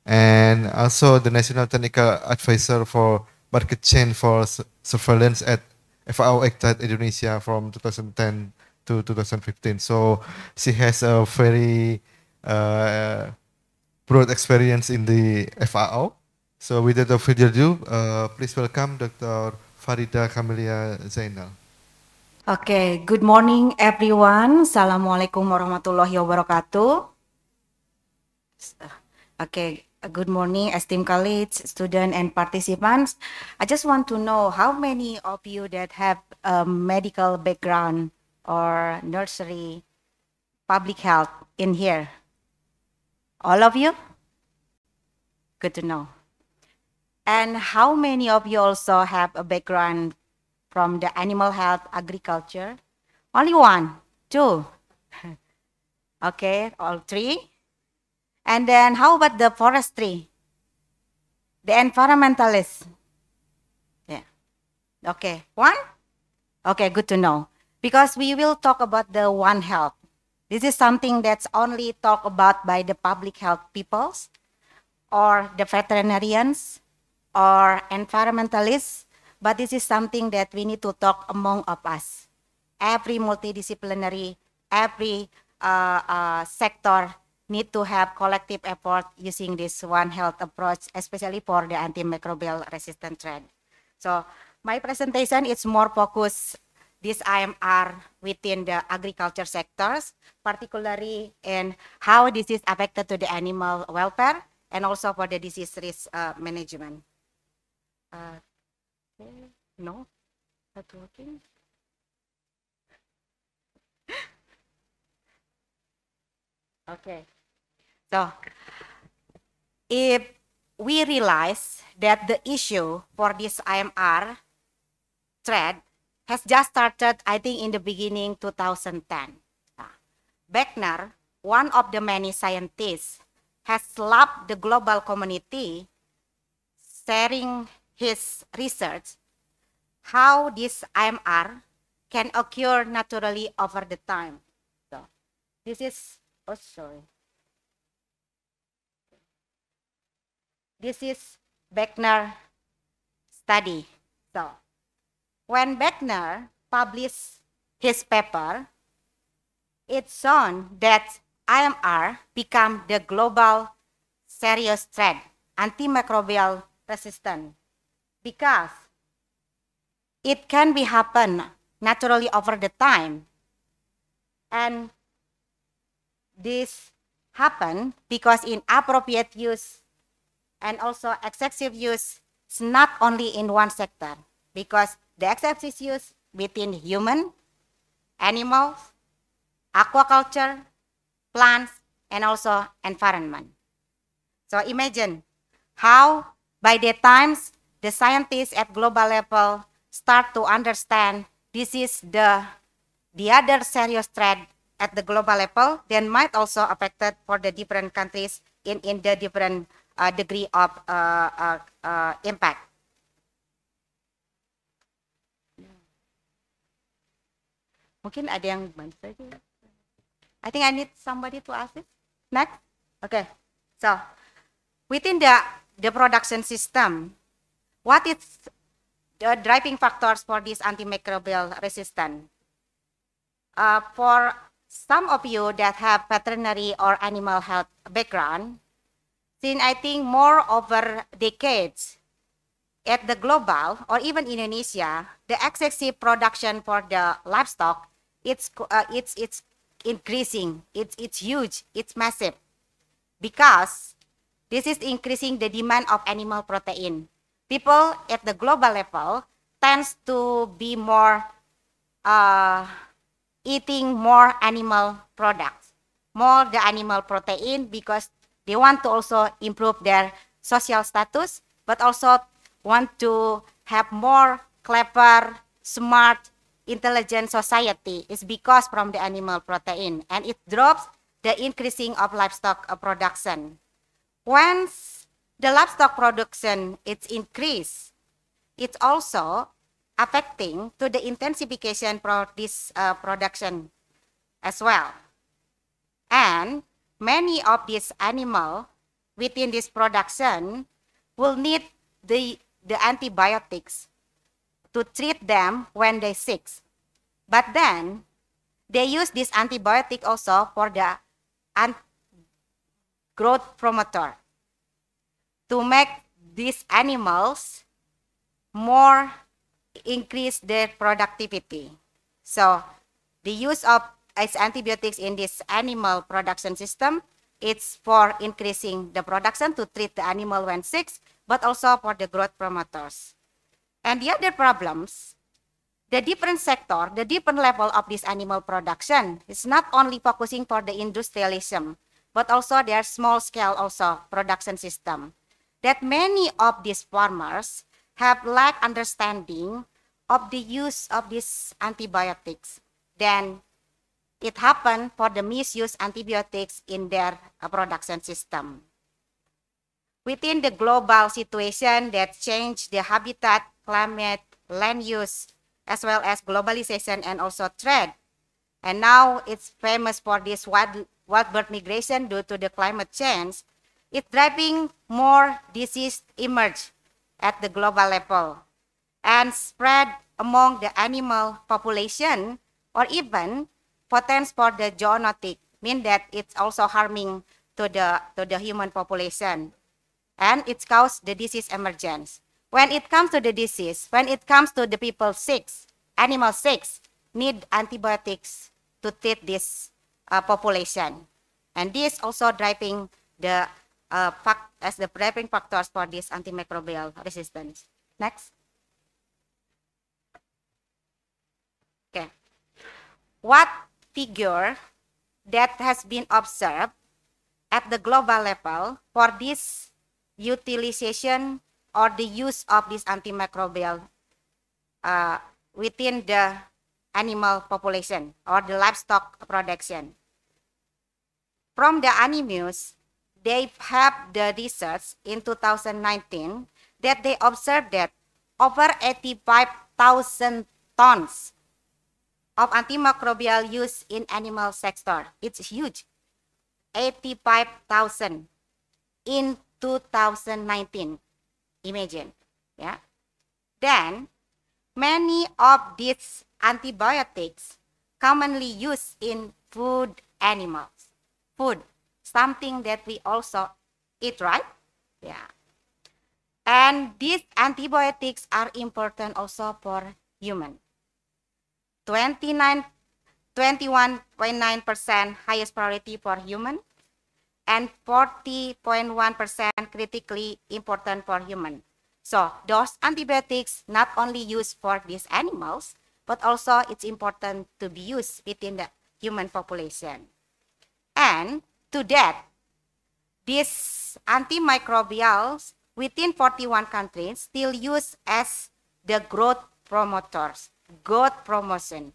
And also the National Technical Advisor for Market Chain for Surveillance at FAO ECTAD Indonesia from 2010 to 2015. So she has a very broad experience in the FAO. So without further ado, please welcome Dr. Farida Kamalia Zainal. Okay, good morning everyone. Assalamualaikum warahmatullahi wabarakatuh. Okay, good morning esteemed colleagues, students and participants. I just want to know how many of you that have a medical background or nursery public health in here? All of you? Good to know. And how many of you also have a background from the animal health agriculture? Only one, two. Okay, all three. And then how about the forestry? The environmentalists? Yeah. Okay, one? Okay, good to know. Because we will talk about the One Health. This is something that's only talked about by the public health peoples or the veterinarians or environmentalists, but this is something that we need to talk among of us. Every multidisciplinary, every sector need to have collective effort using this One Health approach, especially for the antimicrobial resistant threat. So my presentation is more focused this IMR within the agriculture sectors, particularly in how this is affected to the animal welfare and also for the disease risk management. No? Not working. Okay. So, if we realize that the issue for this IMR thread has just started, I think, in the beginning 2010. Beckner, one of the many scientists, has slapped the global community sharing his research how this IMR can occur naturally over the time. So this is, oh sorry. This is Beckner study. So when Beckner published his paper, it's shown that IMR become the global serious threat, antimicrobial resistant, because it can be happen naturally over the time. And this happen because inappropriate use and also excessive use is not only in one sector, because the excessive use within human, animals, aquaculture, plants, and also environment. So imagine how by the times the scientists at global level start to understand this is the other serious threat at the global level, then might also affected for the different countries in the different degree of impact. Mungkin ada yang bantu saja. I think I need somebody to ask it. Next. Okay. So within the production system, what is the driving factors for this antimicrobial resistance? For some of you that have veterinary or animal health background, since I think more over decades at the global or even Indonesia, the excessive production for the livestock, it's increasing, it's huge, it's massive, because this is increasing the demand of animal protein. People at the global level tends to be more eating more animal products, more the animal protein, because they want to also improve their social status, but also want to have more clever, smart, intelligent society is because from the animal protein, and it drops the increasing of livestock production. Once the livestock production is increased, it's also affecting to the intensification for this production as well. And many of these animals within this production will need the antibiotics to treat them when they're sick. But then they use this antibiotic also for the growth promoter to make these animals more increase their productivity. So the use of antibiotics in this animal production system, it's for increasing the production to treat the animal when sick, but also for the growth promoters. And the other problems, the different sector, the different level of this animal production is not only focusing for the industrialism, but also their small scale also production system. That many of these farmers have lack understanding of the use of these antibiotics. Then it happened for the misuse antibiotics in their production system. Within the global situation that changed the habitat, climate, land use, as well as globalization and also trade. And now it's famous for this wild bird migration due to the climate change. It's driving more disease emerge at the global level and spread among the animal population, or even potential for the zoonotic, mean that it's also harming to the human population. And it causes the disease emergence. When it comes to the disease, when it comes to the people sick, animal sick, need antibiotics to treat this population. And this also driving the as the driving factors for this antimicrobial resistance. Next. Okay. What figure that has been observed at the global level for this utilization or the use of this antimicrobial within the animal population or the livestock production? From the Animus, they have the research in 2019 that they observed that over 85,000 tons of antimicrobial use in animal sector. It's huge. 85,000 in 2019. Imagine. Yeah. Then, many of these antibiotics commonly used in food animals. Food, something that we also eat, right? Yeah. And these antibiotics are important also for human. 21.9% highest priority for human and 40.1% critically important for human. So those antibiotics not only used for these animals, but also it's important to be used within the human population. And to that, these antimicrobials within 41 countries still used as the growth promoters, growth promotion,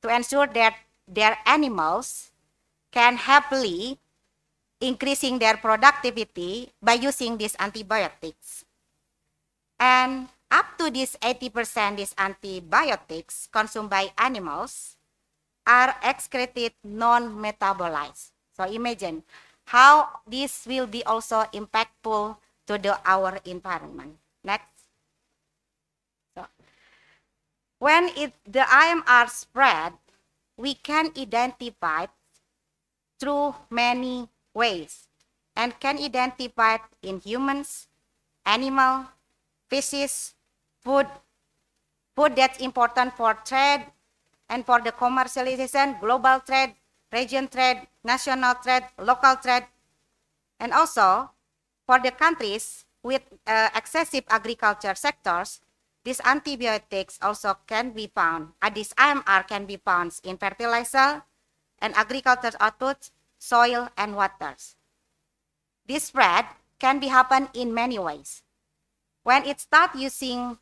to ensure that their animals can happily increasing their productivity by using these antibiotics. And up to this 80% these antibiotics consumed by animals are excreted non-metabolized. So imagine how this will be also impactful to our environment. Next. So, when the IMR spread, we can identify through many ways and can identify in humans, animal, fishes, food that's important for trade and for the commercialization, global trade, region trade, national trade, local trade, and also for the countries with excessive agriculture sectors, these antibiotics also can be found, this IMR can be found in fertilizer and agriculture outputs, soil and waters. This spread can be happen in many ways. When it starts using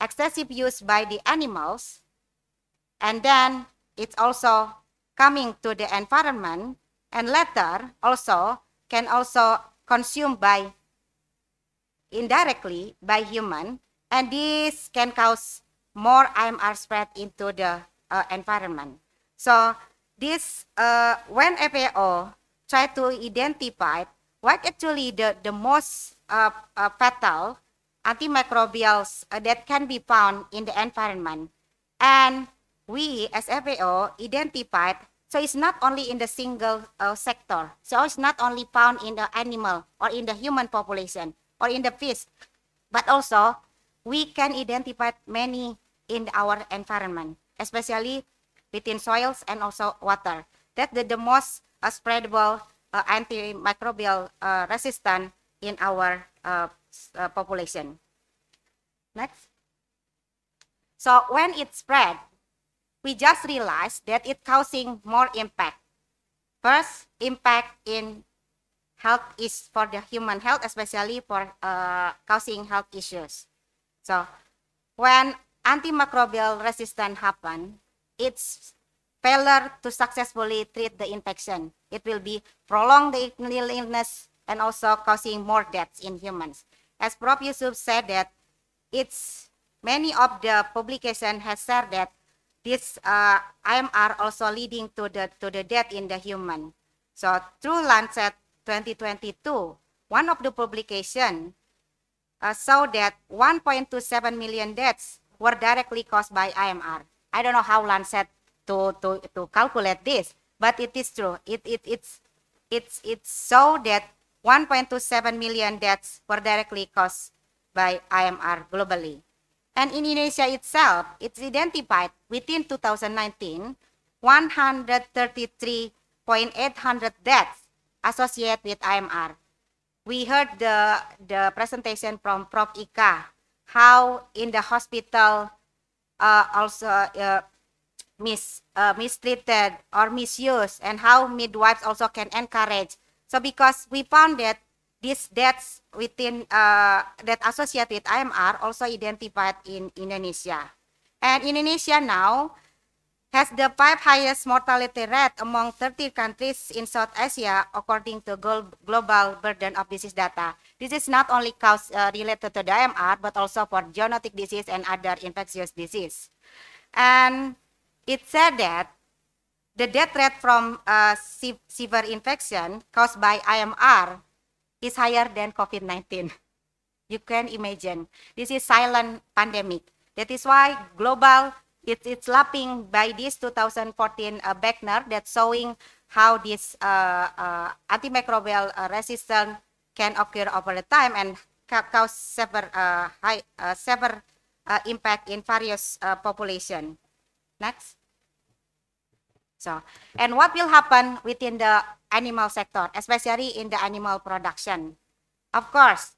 excessive use by the animals, and then it's also coming to the environment, and later also can also consumed by indirectly by human, and this can cause more IMR spread into the environment. So this when FAO try to identify what actually the most fatal antimicrobials that can be found in the environment, and we as FAO identified. So it's not only in the single sector. So it's not only found in the animal or in the human population or in the fish, but also we can identify many in our environment, especially within soils and also water. That's the most spreadable antimicrobial resistant in our population. Next. So when it spread, we just realized that it's causing more impact. First, impact in health is for the human health, especially for causing health issues. So when antimicrobial resistance happen, it's failure to successfully treat the infection. It will be prolong the illness and also causing more deaths in humans. As Prof. Yusuf said that it's many of the publication has said that this IMR also leading to the death in the human. So through Lancet 2022, one of the publication saw that 1.27 million deaths were directly caused by IMR. I don't know how Lancet to calculate this, but it is true. It's so that 1.27 million deaths were directly caused by IMR globally. And in Indonesia itself, it's identified within 2019, 133,800 deaths associated with IMR. We heard the presentation from Prof. Ika, how in the hospital also mistreated or misused, and how midwives also can encourage. So because we found that these deaths within that associated with IMR also identified in Indonesia. And Indonesia now has the 5th highest mortality rate among 30 countries in South Asia, according to Global Burden of Disease data. This is not only related to the IMR, but also for zoonotic disease and other infectious disease. And it said that the death rate from severe infection caused by IMR is higher than COVID-19. You can imagine. This is silent pandemic. That is why global, it's lapping by this 2014 Beckner that's showing how this antimicrobial resistance can occur over the time and cause severe impact in various population. Next. So, and what will happen within the animal sector, especially in the animal production? Of course,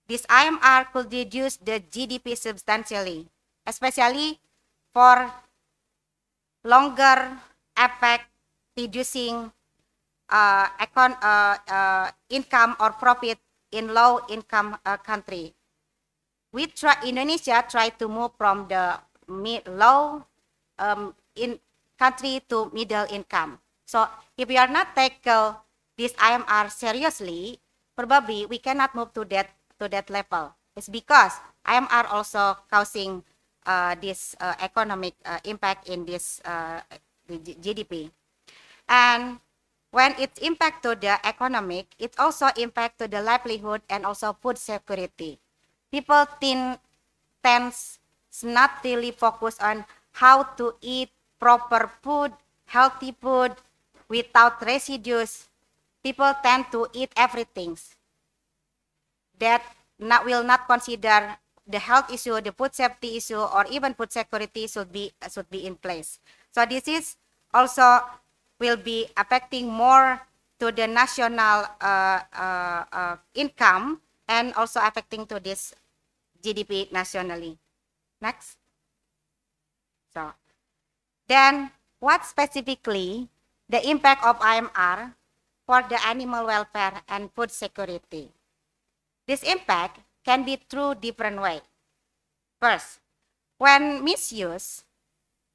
this IMR could reduce the GDP substantially, especially for longer effect reducing income or profit in low-income country. Indonesia try to move from the low in country to middle income. So if we are not tackle this IMR seriously, probably we cannot move to that level. It's because IMR also causing this economic impact in this the GDP. And when it impact to the economic, it also impact to the livelihood and also food security. People tends not really focus on how to eat proper food, healthy food, without residues. People tend to eat everything that will not consider the health issue, the food safety issue, or even food security should be in place. So this is also will be affecting more to the national income and also affecting to this GDP nationally. Next. So then what specifically the impact of IMR for the animal welfare and food security? This impact can be through different ways. First, when misuse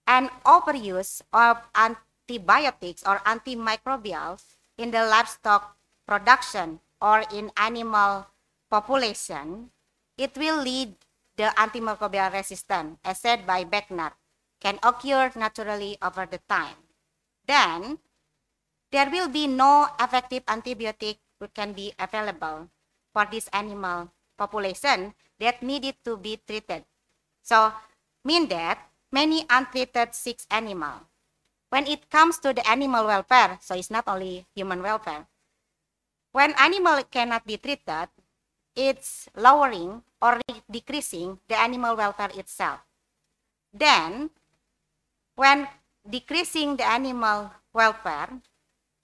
and overuse of antibiotics or antimicrobials in the livestock production or in animal population, it will lead the antimicrobial resistance, as said by Beckner, can occur naturally over the time. Then, there will be no effective antibiotic that can be available for this animal population that needed to be treated. So, mean that many untreated sick animals. When it comes to the animal welfare, so it's not only human welfare. When animal cannot be treated, it's lowering or decreasing the animal welfare itself. Then, when decreasing the animal welfare,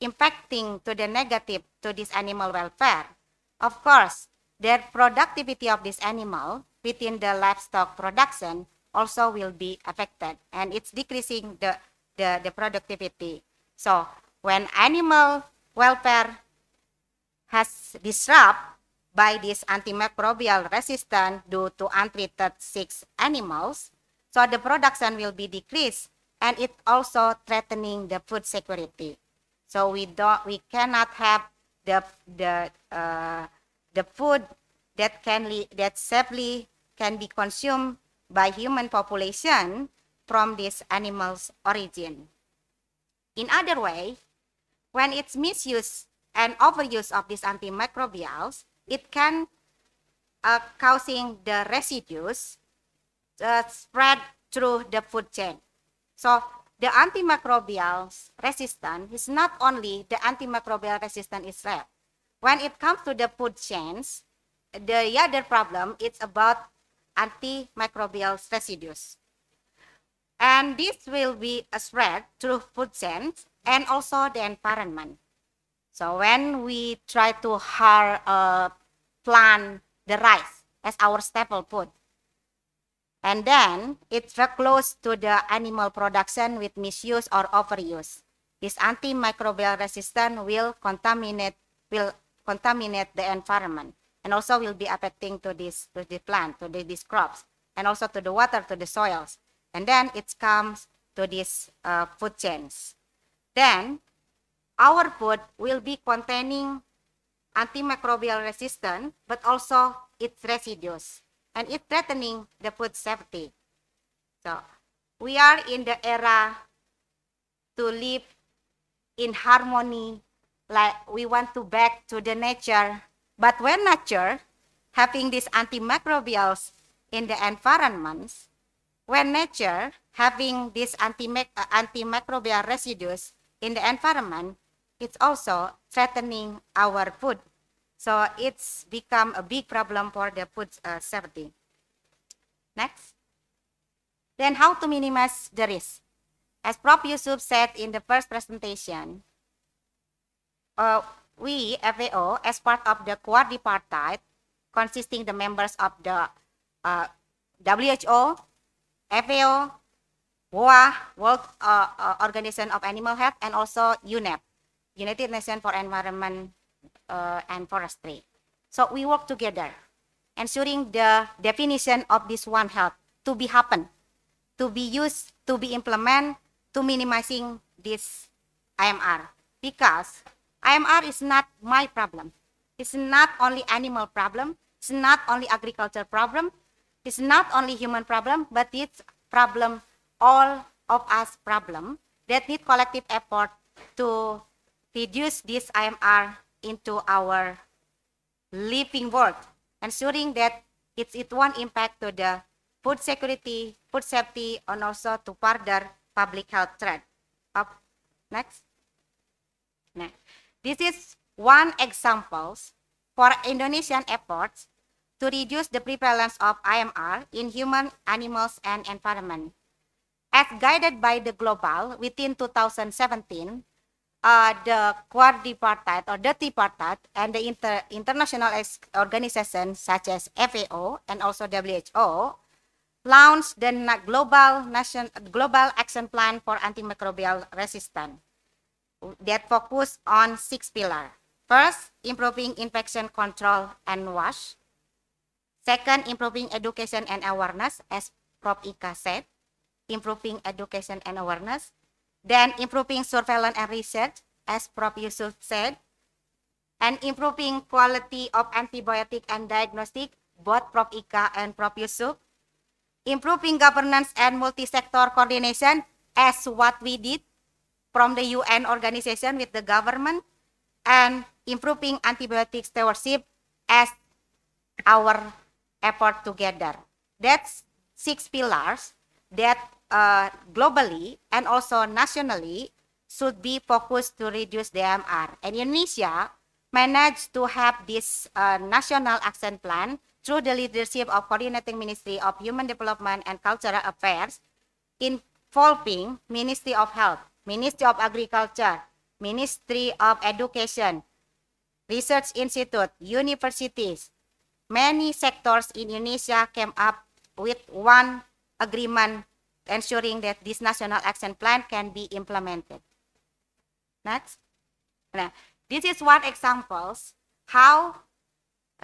impacting to the negative to this animal welfare, of course, the productivity of this animal within the livestock production also will be affected, and it's decreasing the productivity. So when animal welfare has disrupted by this antimicrobial resistance due to untreated sick animals, so the production will be decreased, and it also threatening the food security. So we cannot have the food that safely can be consumed by human population from this animal's origin. In other way, when it's misuse and overuse of these antimicrobials, it can causing the residues spread through the food chain. So the antimicrobial resistance is not only the antimicrobial resistance itself. When it comes to the food chains, the other problem is about antimicrobial residues. And this will be spread through food chains and also the environment. So when we try to plant the rice as our staple food, And then it's very close to the animal production with misuse or overuse. This antimicrobial resistance will contaminate the environment, and also will be affecting to the plant, to these crops, and also to the water, to the soils. And then it comes to these food chains. Then our food will be containing antimicrobial resistance, but also its residues, and it's threatening the food safety. So we are in the era to live in harmony, like we want to back to the nature. But when nature having these antimicrobials in the environments, when nature having these antimicrobial residues in the environment, it's also threatening our food. So it's become a big problem for the food safety. Next. Then how to minimize the risk? As Prof. Yusuf said in the first presentation, we, FAO, as part of the quadripartite, consisting the members of the WHO, FAO, WOA, World Organization of Animal Health, and also UNEP, United Nations for Environment and Forestry. So we work together, ensuring the definition of this One Health to be happen, to be used, to be implemented, to minimizing this IMR. Because IMR is not my problem. It's not only animal problem. It's not only agriculture problem. It's not only human problem, but it's problem, all of us problem that need collective effort to reduce this IMR into our living world, ensuring that it won't impact to the food security, food safety, and also to further public health threat. Next. This is one example for Indonesian efforts to reduce the prevalence of IMR in human, animals, and environment. As guided by the global, within 2017, the quadripartite or the tripartite and the international organizations such as FAO and also WHO launched the global action plan for antimicrobial resistance that focus on 6 pillars. First, improving infection control and wash. Second, improving education and awareness, as Prof. Ika said, improving education and awareness. Then improving surveillance and research, as Prof. Yusuf said, and improving quality of antibiotic and diagnostic, both Prof. Ika and Prof. Yusuf. Improving governance and multi-sector coordination, as what we did from the UN organization with the government, and improving antibiotic stewardship as our effort together. That's 6 pillars that globally and also nationally should be focused to reduce the IMR. And Indonesia managed to have this national action plan through the leadership of Coordinating Ministry of Human Development and Cultural Affairs, involving Ministry of Health, Ministry of Agriculture, Ministry of Education, Research Institute, universities. Many sectors in Indonesia came up with one agreement ensuring that this national action plan can be implemented. Next. Now, this is one examples how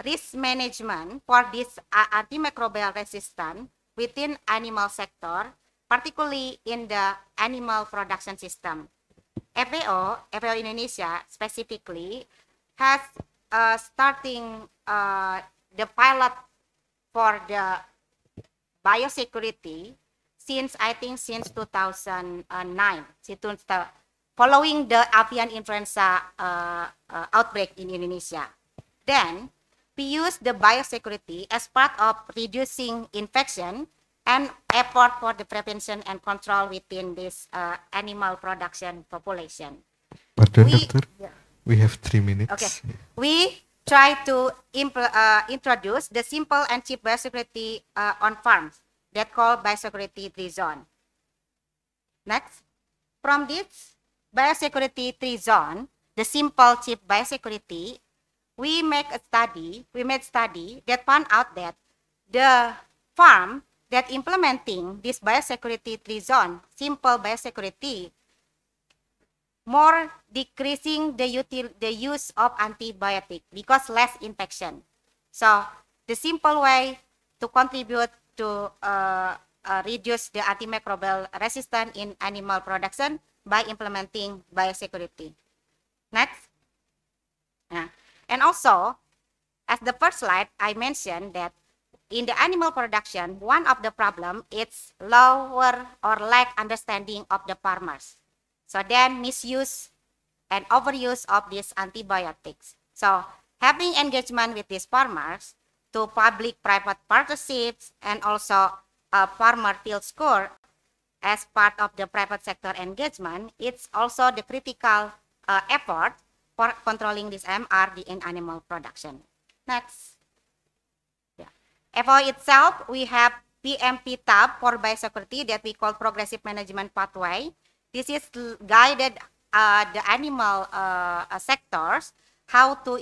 risk management for this antimicrobial resistance within animal sector, particularly in the animal production system. FAO Indonesia specifically has starting the pilot for the biosecurity since 2009, following the avian influenza outbreak in Indonesia. Then we use the biosecurity as part of reducing infection and effort for the prevention and control within this animal production population. Pardon, Doctor? We have 3 minutes. Okay. We try to introduce the simple and cheap biosecurity on farms that call biosecurity 3 zone. Next. From this biosecurity 3 zone, the simple cheap biosecurity, we made study that found out that the farm that implementing this biosecurity 3-zone, simple biosecurity, more decreasing the use of antibiotic because less infection. So the simple way to contribute to reduce the antimicrobial resistance in animal production by implementing biosecurity. Next. And also, as the first slide, I mentioned that in the animal production, one of the problem is lower or lack understanding of the farmers. So then misuse and overuse of these antibiotics. So having engagement with these farmers to public-private partnerships and also a farmer field score as part of the private sector engagement, it's also the critical effort for controlling this MRD in animal production. Next. FAO itself, we have PMP tab for biosecurity that we call progressive management pathway. This is guided the animal sectors how to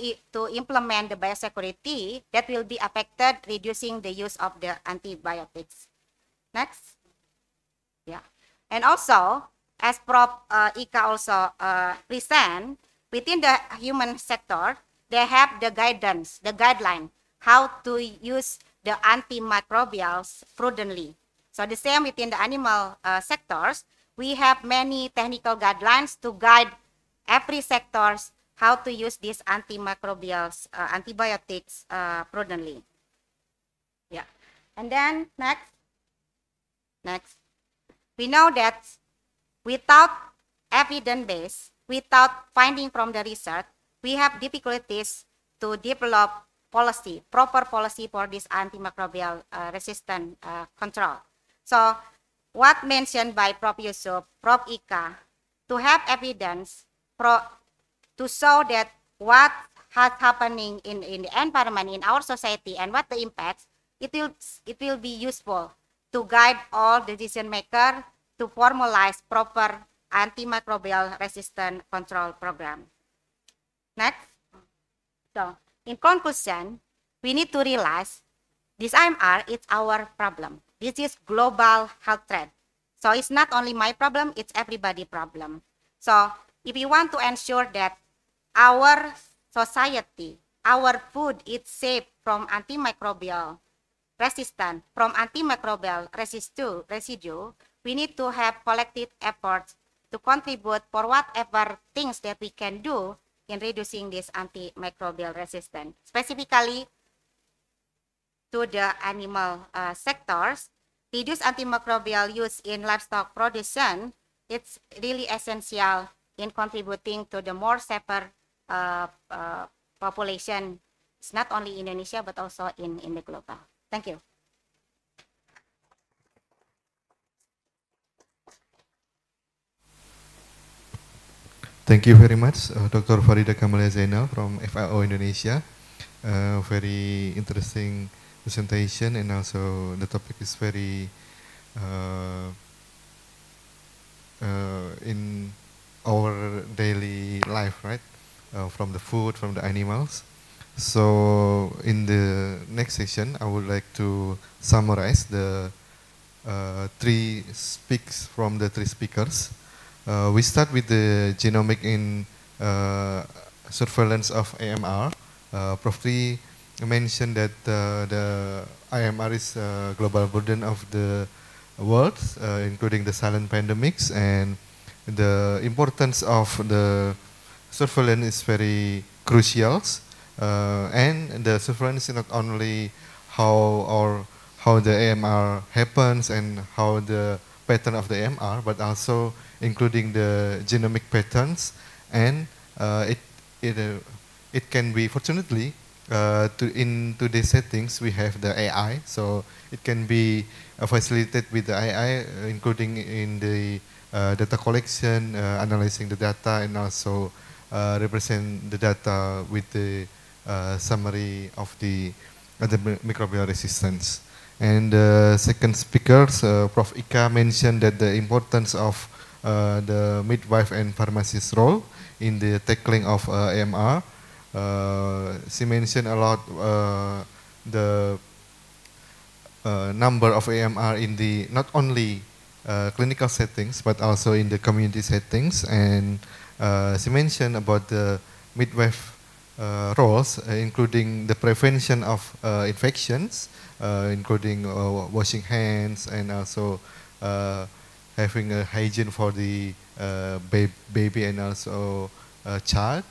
implement the biosecurity that will be affected, reducing the use of the antibiotics. Next. Yeah. And also, as Prof. Ika also present, within the human sector, they have the guidance, the guideline, how to use the antimicrobials prudently. So the same within the animal sectors, we have many technical guidelines to guide every sectors how to use these antimicrobials, antibiotics prudently. Yeah. And then next, we know that without evidence base, without finding from the research, we have difficulties to develop policy, proper policy for this antimicrobial resistant control. So what mentioned by Prof. Yusuf, Prof. Ika, to have evidence to show that what has happening in the environment, in our society, and what the impacts, it will be useful to guide all decision makers to formalize proper antimicrobial resistant control program. Next. So, in conclusion, we need to realize this IMR is our problem. This is global health threat. So it's not only my problem, it's everybody's problem. So if we want to ensure that our society, our food is safe from antimicrobial resistance, from antimicrobial residue, we need to have collective efforts to contribute for whatever things that we can do in reducing this antimicrobial resistance, specifically to the animal sectors. Reduce antimicrobial use in livestock production, it's really essential in contributing to the more safer population. It's not only in Indonesia, but also in the global. Thank you. Thank you very much, Dr. Farida Kamalia Zainal from FAO Indonesia. Very interesting presentation, and also the topic is very in our daily life, right? From the food, from the animals. So in the next session, I would like to summarize the three speaks from the three speakers. We start with the genomic in surveillance of AMR. Prof. Tri mentioned that the AMR is a global burden of the world, including the silent pandemics, and the importance of the surveillance is very crucial. And the surveillance is not only how the AMR happens and how the pattern of the AMR, but also including the genomic patterns, and it can be, fortunately, in today's settings we have the AI, so it can be facilitated with the AI, including in the data collection, analyzing the data, and also represent the data with the summary of the microbial resistance. And the second speaker, Prof. Ika, mentioned that the importance of the midwife and pharmacist role in the tackling of AMR. She mentioned a lot the number of AMR in the not only clinical settings but also in the community settings. And she mentioned about the midwife roles, including the prevention of infections, including washing hands and also having a hygiene for the baby and also child.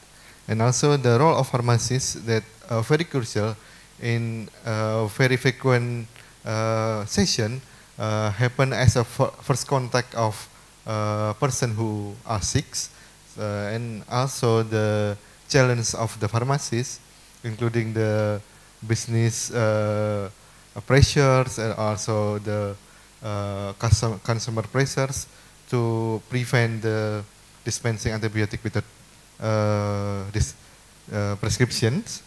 And also the role of pharmacists that very crucial in very frequent session happen as a first contact of person who are sick, and also the challenge of the pharmacists, including the business pressures and also the consumer pressures to prevent the dispensing antibiotic without prescriptions.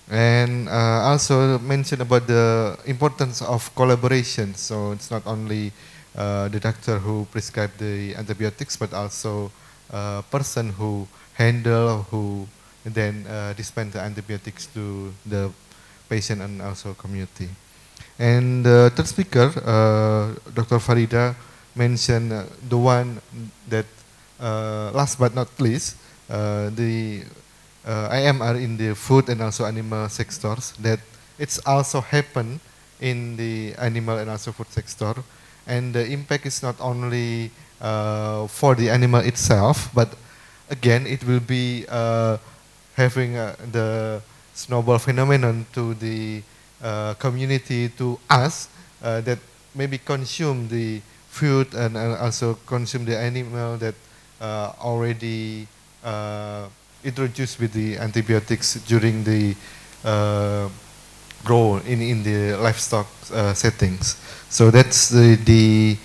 And also mention about the importance of collaboration. So it's not only the doctor who prescribe the antibiotics, but also person who handle, who then dispense the antibiotics to the patient and also community. And the third speaker, Dr. Farida, mentioned the one that last but not least, the IMR in the food and also animal sectors, that it's also happen in the animal and also food sector. And the impact is not only for the animal itself, but again, it will be having the snowball phenomenon to the community, to us, that maybe consume the food and also consume the animal that already introduced with the antibiotics during the grow in the livestock settings. So that's the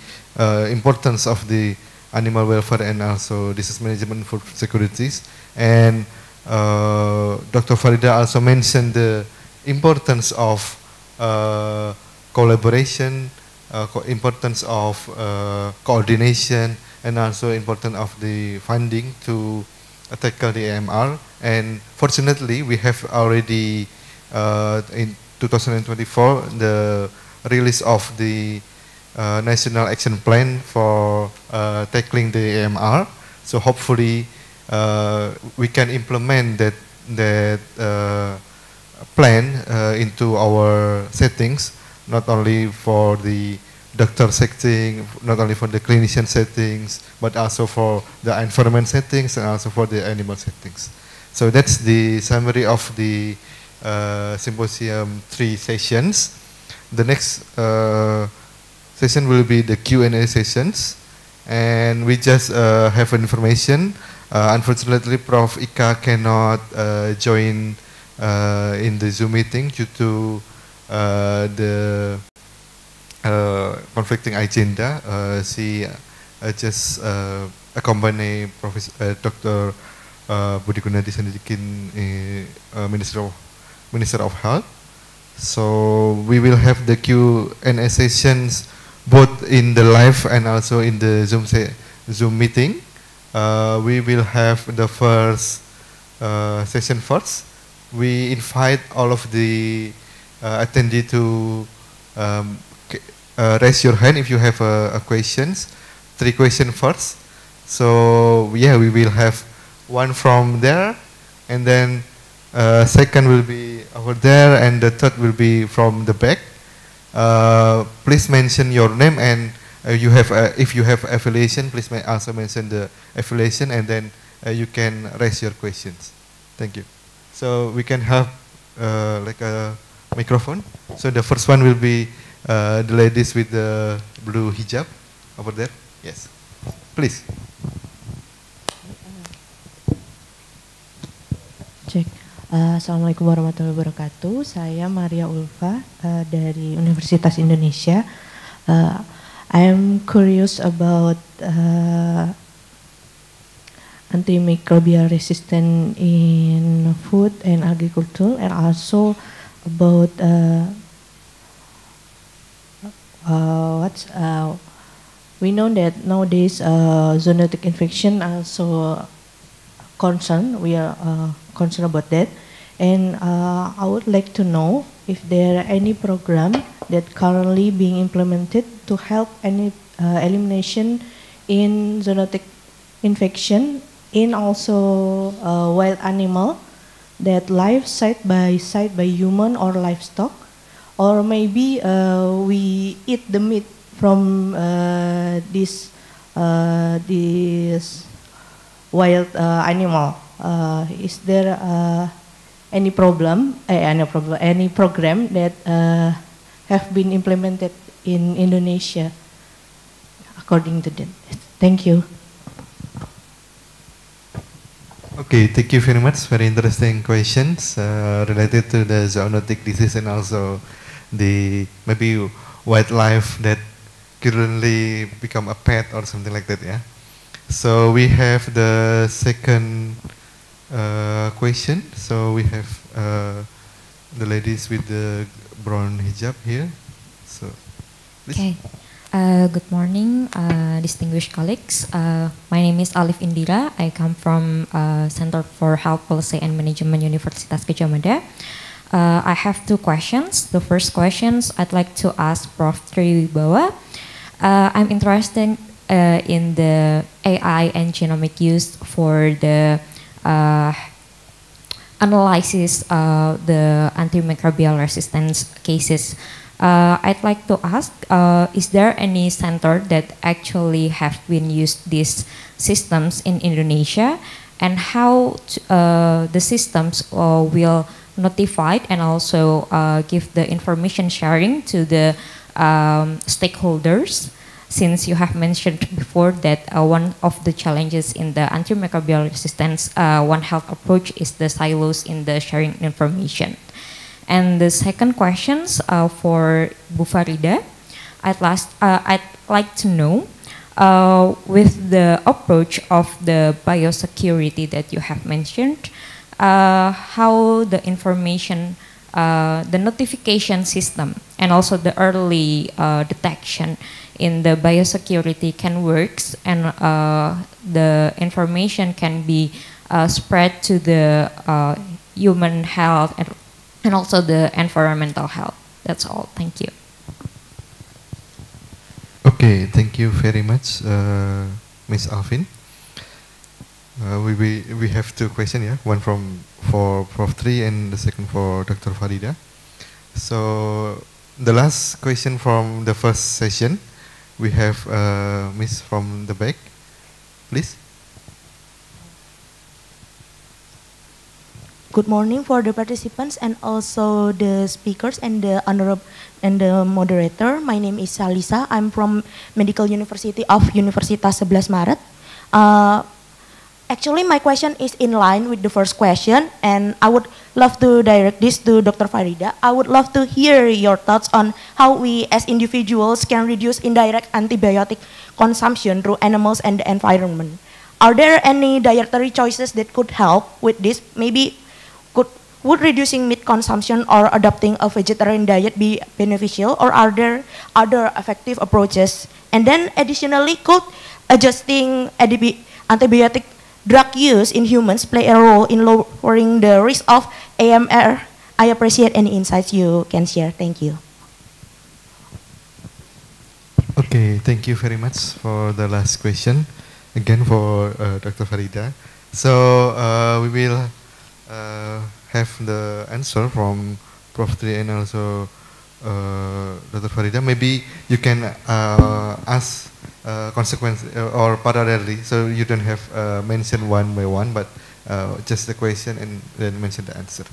importance of the animal welfare and also disease management for securities. And Dr. Farida also mentioned the importance of collaboration, importance of coordination, and also importance of the funding to tackle the AMR. And fortunately, we have already in 2024 the release of the National Action Plan for tackling the AMR. So hopefully we can implement that plan into our settings, not only for the doctor setting, not only for the clinician settings, but also for the environment settings and also for the animal settings. So that's the summary of the symposium 3 sessions. The next session will be the Q&A sessions, and we just have information. Unfortunately, Prof. Ika cannot join in the Zoom meeting due to the conflicting agenda. She just accompany Dr. Budi Gunadi Sadikin, Minister of Health. So we will have the Q&A sessions both in the live and also in the Zoom meeting. We will have the first session first. We invite all of the attendees to raise your hand if you have questions. 3 questions first. So yeah, we will have one from there, and then second will be over there, and the third will be from the back. Please mention your name, and you have if you have affiliation, please also mention the affiliation, and then you can raise your questions. Thank you. So we can have like a microphone. So the first one will be the ladies with the blue hijab over there. Yes, please. Cek. Assalamualaikum warahmatullahi wabarakatuh. Saya Maria Ulfa dari Universitas Indonesia. I am curious about antimicrobial resistance in food and agriculture, and also about we know that nowadays zoonotic infection also concern. We are concerned about that, and I would like to know if there are any program that currently being implemented to help any elimination in zoonotic infection in also wild animal that live side by human or livestock, or maybe we eat the meat from this wild animal. Is there any problem? Any program that have been implemented in Indonesia according to that? Thank you. Okay, thank you very much. Very interesting questions related to the zoonotic disease and also the maybe wildlife that currently become a pet or something like that. Yeah. So we have the second question. So we have the ladies with the brown hijab here. So, please. Okay. Good morning, distinguished colleagues. My name is Alif Indira. I come from Center for Health Policy and Management, Universitas Gadjah Mada. I have two questions. The first questions I'd like to ask Prof. Triwibawa. I'm interested in the AI and genomic use for the analysis of the antimicrobial resistance cases. I'd like to ask, is there any center that actually have been used these systems in Indonesia, and how the systems will notify and also give the information sharing to the stakeholders? Since you have mentioned before that one of the challenges in the antimicrobial resistance One Health approach is the silos in the sharing information. And the second questions for Bu Farida, I'd like to know, with the approach of the biosecurity that you have mentioned, how the information, the notification system, and also the early detection in the biosecurity can works, and the information can be spread to the human health and also the environmental health. That's all. Thank you. Okay, thank you very much, Ms. Alvin. We have two questions here. One for Prof. Tri and the second for Dr. Farida. So the last question from the first session, we have Miss from the back, please. Good morning for the participants and also the speakers and the honorable and the moderator. My name is Salisa. I'm from Medical University of Universitas 11 Maret. Actually, my question is in line with the first question, and I would love to direct this to Dr. Farida. I would love to hear your thoughts on how we as individuals can reduce indirect antibiotic consumption through animals and the environment. Are there any dietary choices that could help with this? Maybe would reducing meat consumption or adopting a vegetarian diet be beneficial, or are there other effective approaches? And then additionally, could adjusting antibiotic drug use in humans play a role in lowering the risk of AMR? I appreciate any insights you can share. Thank you. Okay, thank you very much for the last question. Again for Dr. Farida. So we will have the answer from Prof. Tri and also Dr. Farida. Maybe you can ask consequence or parallelly, so you don't have mention one by one, but just the question and then mention the answer.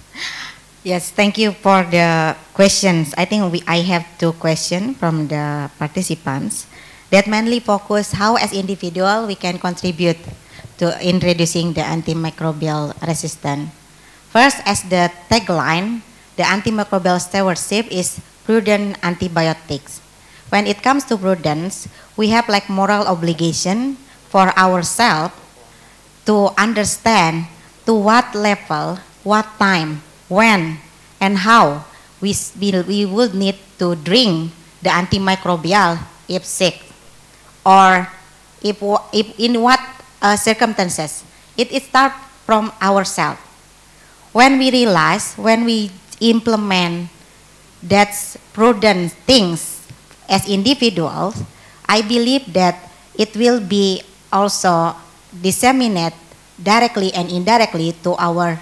Yes, thank you for the questions. I think I have two questions from the participants that mainly focus how as individual we can contribute to in reducing the antimicrobial resistance. First, as the tagline, the antimicrobial stewardship is prudent antibiotics. When it comes to prudence, we have like moral obligation for ourselves to understand to what level, what time, when, and how we would need to drink the antimicrobial if sick, or if in what circumstances. It starts from ourselves. When we realize, when we implement that's prudent things as individuals, I believe that it will be also disseminated directly and indirectly to our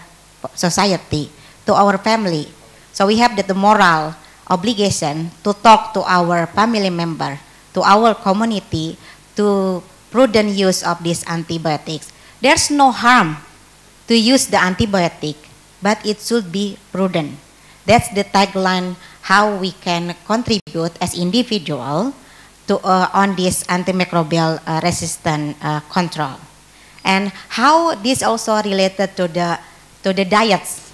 society, to our family. So we have the moral obligation to talk to our family member, to our community, to prudent use of these antibiotics. There's no harm to use the antibiotic, but it should be prudent. That's the tagline how we can contribute as individual to on this antimicrobial resistant control, and how this also related to the diets.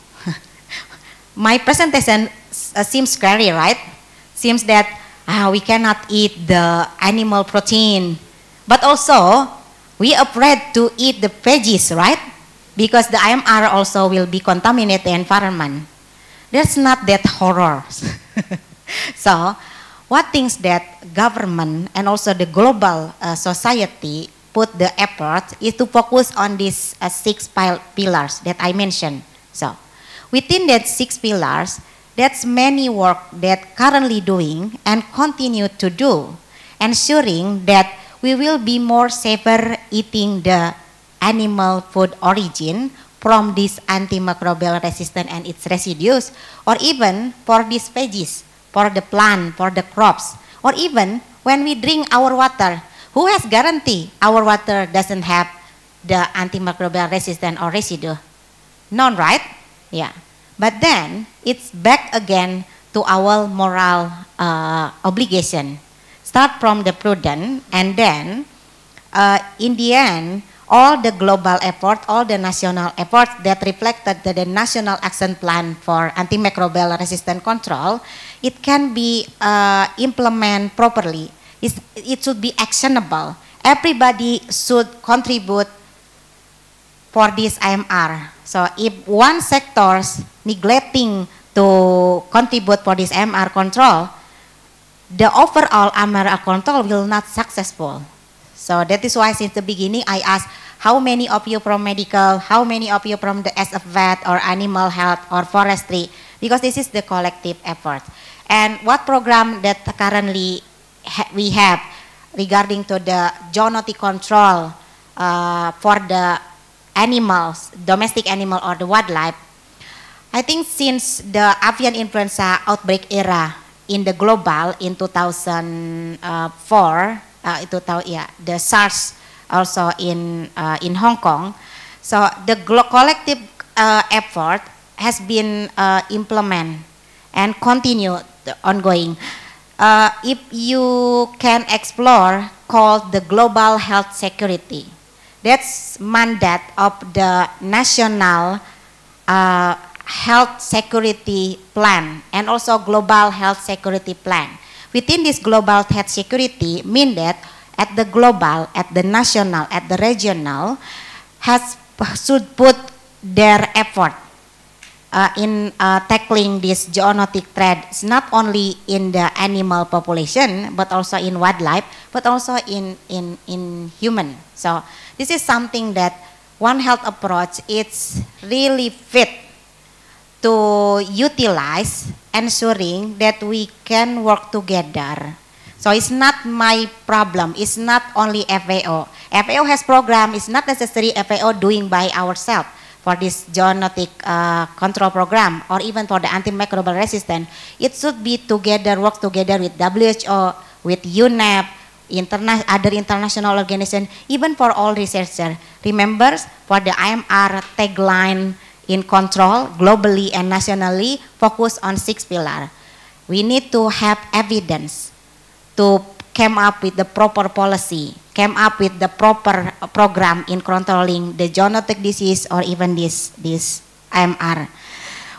My presentation seems scary, right? Seems that we cannot eat the animal protein, but also we afraid to eat the veggies, right? Because the AMR also will be contaminate the environment. There's not that horror. So, what things that government and also the global society put the effort is to focus on these 6 pillars that I mentioned. So, within that 6 pillars, that's many work that currently doing and continue to do, ensuring that we will be more safer eating the animal food origin from this antimicrobial resistance and its residues, or even for these veggies, for the plant, for the crops, or even when we drink our water, who has guarantee our water doesn't have the antimicrobial resistance or residue? None, right? Yeah. But then it's back again to our moral obligation. Start from the prudent, and then in the end, all the global effort, all the national efforts that reflected the National Action Plan for Antimicrobial Resistant Control, it can be implemented properly. It should be actionable. Everybody should contribute for this AMR. So if one sector is neglecting to contribute for this AMR control, the overall AMR control will not successful. So that is why since the beginning I asked how many of you from medical, how many of you from the vet or animal health or forestry, because this is the collective effort. And what program that currently we have regarding to the zoonotic control for the animals, domestic animal or the wildlife, I think since the avian influenza outbreak era in the global in 2004, the SARS also in Hong Kong. So the collective effort has been implemented and continue ongoing. If you can explore called the global health security, that's mandate of the national health security plan and also global health security plan. Within this global health security mean that at the global, at the national, at the regional should put their effort in tackling this zoonotic threats, not only in the animal population, but also in wildlife, but also in human. So this is something that One Health approach, it's really fit to utilize, ensuring that we can work together. So it's not my problem, it's not only FAO. FAO has program, it's not necessary FAO doing by ourselves for this zoonotic control program or even for the antimicrobial resistance. It should be together, work together with WHO, with UNEP, other international organizations, even for all researchers. Remember, for the AMR tagline in control, globally and nationally, focus on 6 pillars. We need to have evidence to come up with the proper policy, came up with the proper program in controlling the zoonotic disease or even this AMR.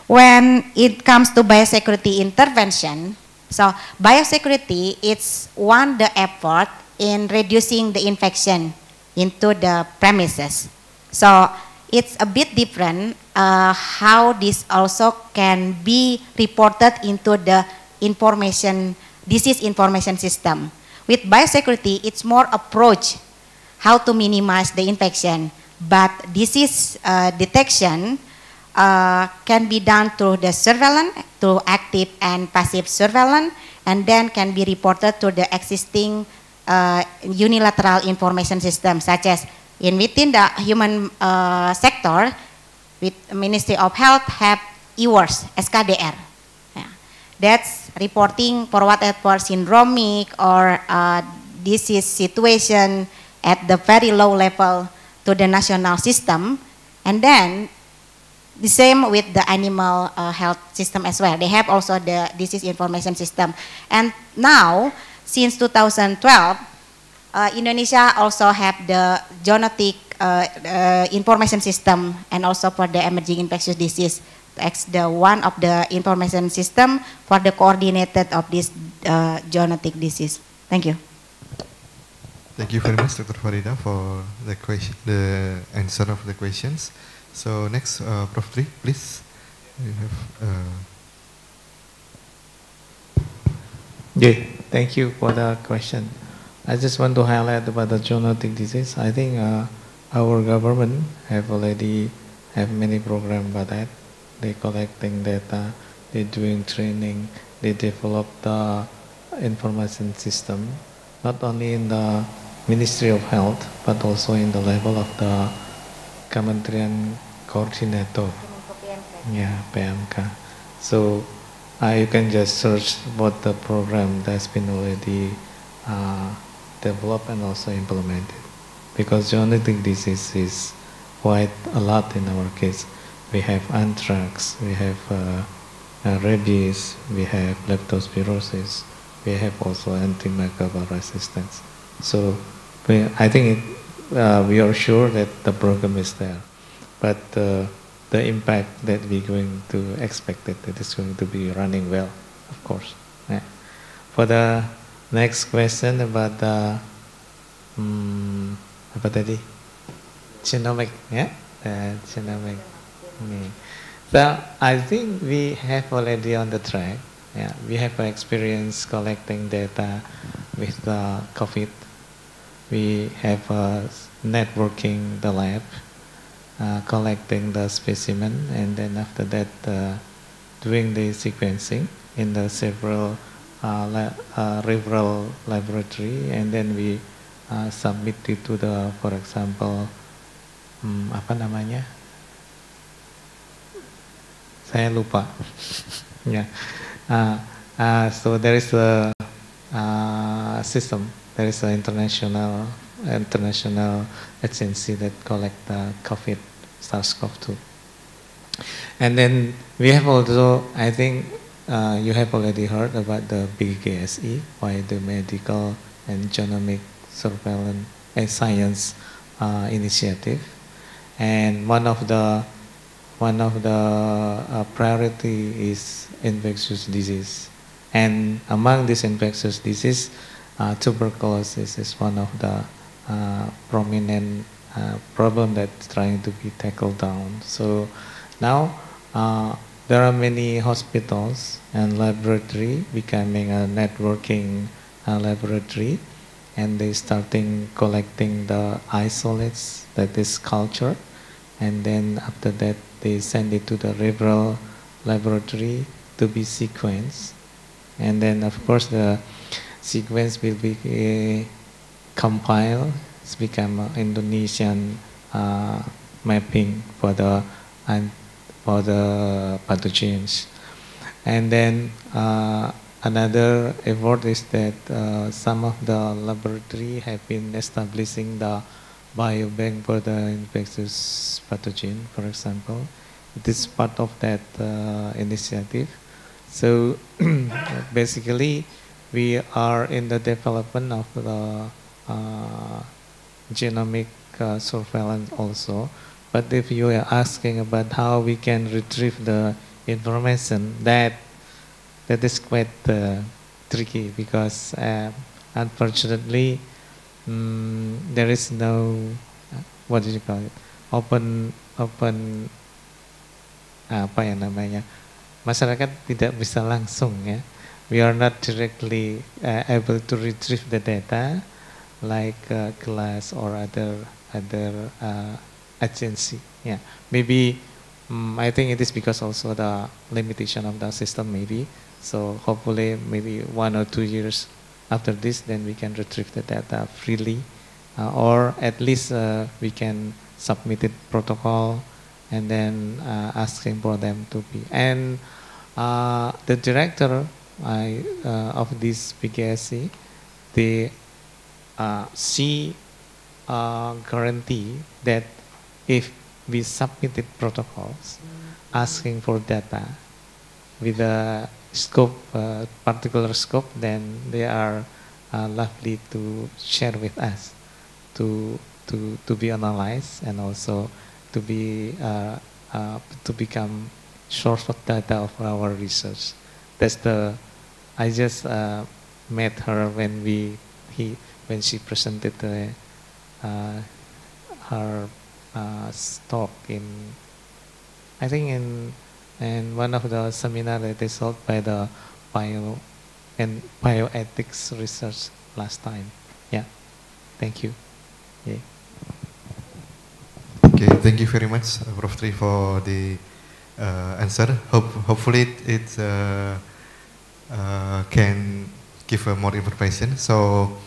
When it comes to biosecurity intervention, so biosecurity, it's the effort in reducing the infection into the premises. So it's a bit different how this also can be reported into the disease information system. With biosecurity, it's more approach how to minimize the infection, but disease detection can be done through the surveillance, through active and passive surveillance, and then can be reported to the existing unilateral information system, such as within the human sector, with Ministry of Health have EWARS, SKDR. Yeah. That's reporting for whatever syndromic or disease situation at the very low level to the national system, and then the same with the animal health system as well. They have also the disease information system. And now, since 2012, Indonesia also have the zoonotic information system, and also for the emerging infectious disease. That's the one of the information system for the coordinated of this zoonotic disease. Thank you. Thank you very much, Dr. Farida, for the question, the answer of the questions. So next, Prof. Tri, please. You have, Yeah, thank you for the question. I just want to highlight about the zoonotic disease. I think our government have already have many programs about that. They collecting data, they doing training, they develop the information system, not only in the Ministry of Health, but also in the level of the Kementerian Coordinator. Yeah, PMK. So you can just search what the program that's been already developed and also implemented. Because zoonotic disease is quite a lot in our case. We have anthrax, we have rabies, we have leptospirosis, we have also antimicrobial resistance. So I think we are sure that the program is there, but the impact that we're going to expect that it is going to be running well, of course. Yeah. For the next question about the apa tadi? Genomic, yeah, genomic. So I think we have already on the track. Yeah, we have experience collecting data with the COVID. We have networking the lab, collecting the specimen, and then after that doing the sequencing in the several referral laboratory, and then we submit it to the, for example, apa namanya? Saya lupa. Yeah. So there is a system. There is an international agency that collect the COVID, SARS-CoV-2. And then we have also, I think you have already heard about the BGSE, Biomedical and Genomic Surveillance and Science Initiative. And one of the priority is infectious disease. And among this infectious disease, tuberculosis is one of the prominent problem that's trying to be tackled down. So now there are many hospitals and laboratory becoming a networking laboratory, and they starting collecting the isolates that is culture, and then after that they send it to the referral laboratory to be sequenced, and then of course the sequence will be compiled. It's become Indonesian mapping for the pathogens. And then another effort is that some of the laboratory have been establishing the biobank for the infectious pathogen, for example. It is part of that initiative. So basically, we are in the development of the genomic surveillance also. But if you are asking about how we can retrieve the information, that is quite tricky, because unfortunately there is no, what do you call it, open apa ya namanya, masyarakat tidak bisa langsung ya. We are not directly able to retrieve the data like GLASS or other agency. Yeah, maybe I think it is because also the limitation of the system maybe. So hopefully maybe 1 or 2 years after this, then we can retrieve the data freely, or at least we can submit it protocol and then asking for them to be. And the director of this PKSC, they see guarantee that if we submitted protocols asking for data with a scope, particular scope, then they are likely to share with us to be analyzed and also to be to become source of data of our research. That's I just met her when when she presented her talk in, I think in one of the seminar that is held by the bioethics research last time. Yeah, thank you. Yeah. Okay, thank you very much, Prof. Tri, for the answer. Hopefully it can give more information. So,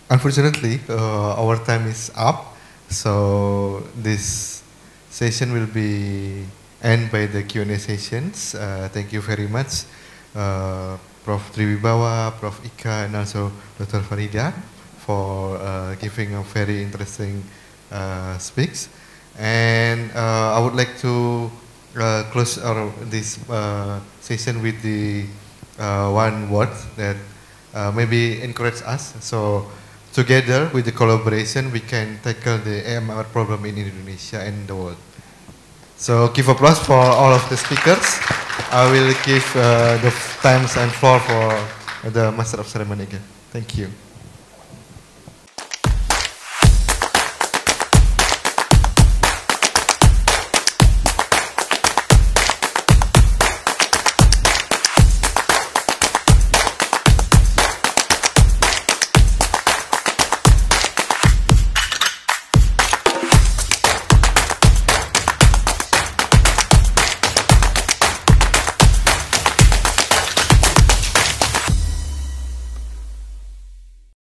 unfortunately, our time is up. So this session will be end by the Q&A sessions. Thank you very much, Prof. Triwibawa, Prof. Ika, and also Dr. Farida for giving a very interesting speaks. And I would like to close this session with the one word that maybe encourage us. So together with the collaboration, we can tackle the AMR problem in Indonesia and the world. So give applause for all of the speakers. I will give the times and floor for the Master of Ceremony again. Thank you.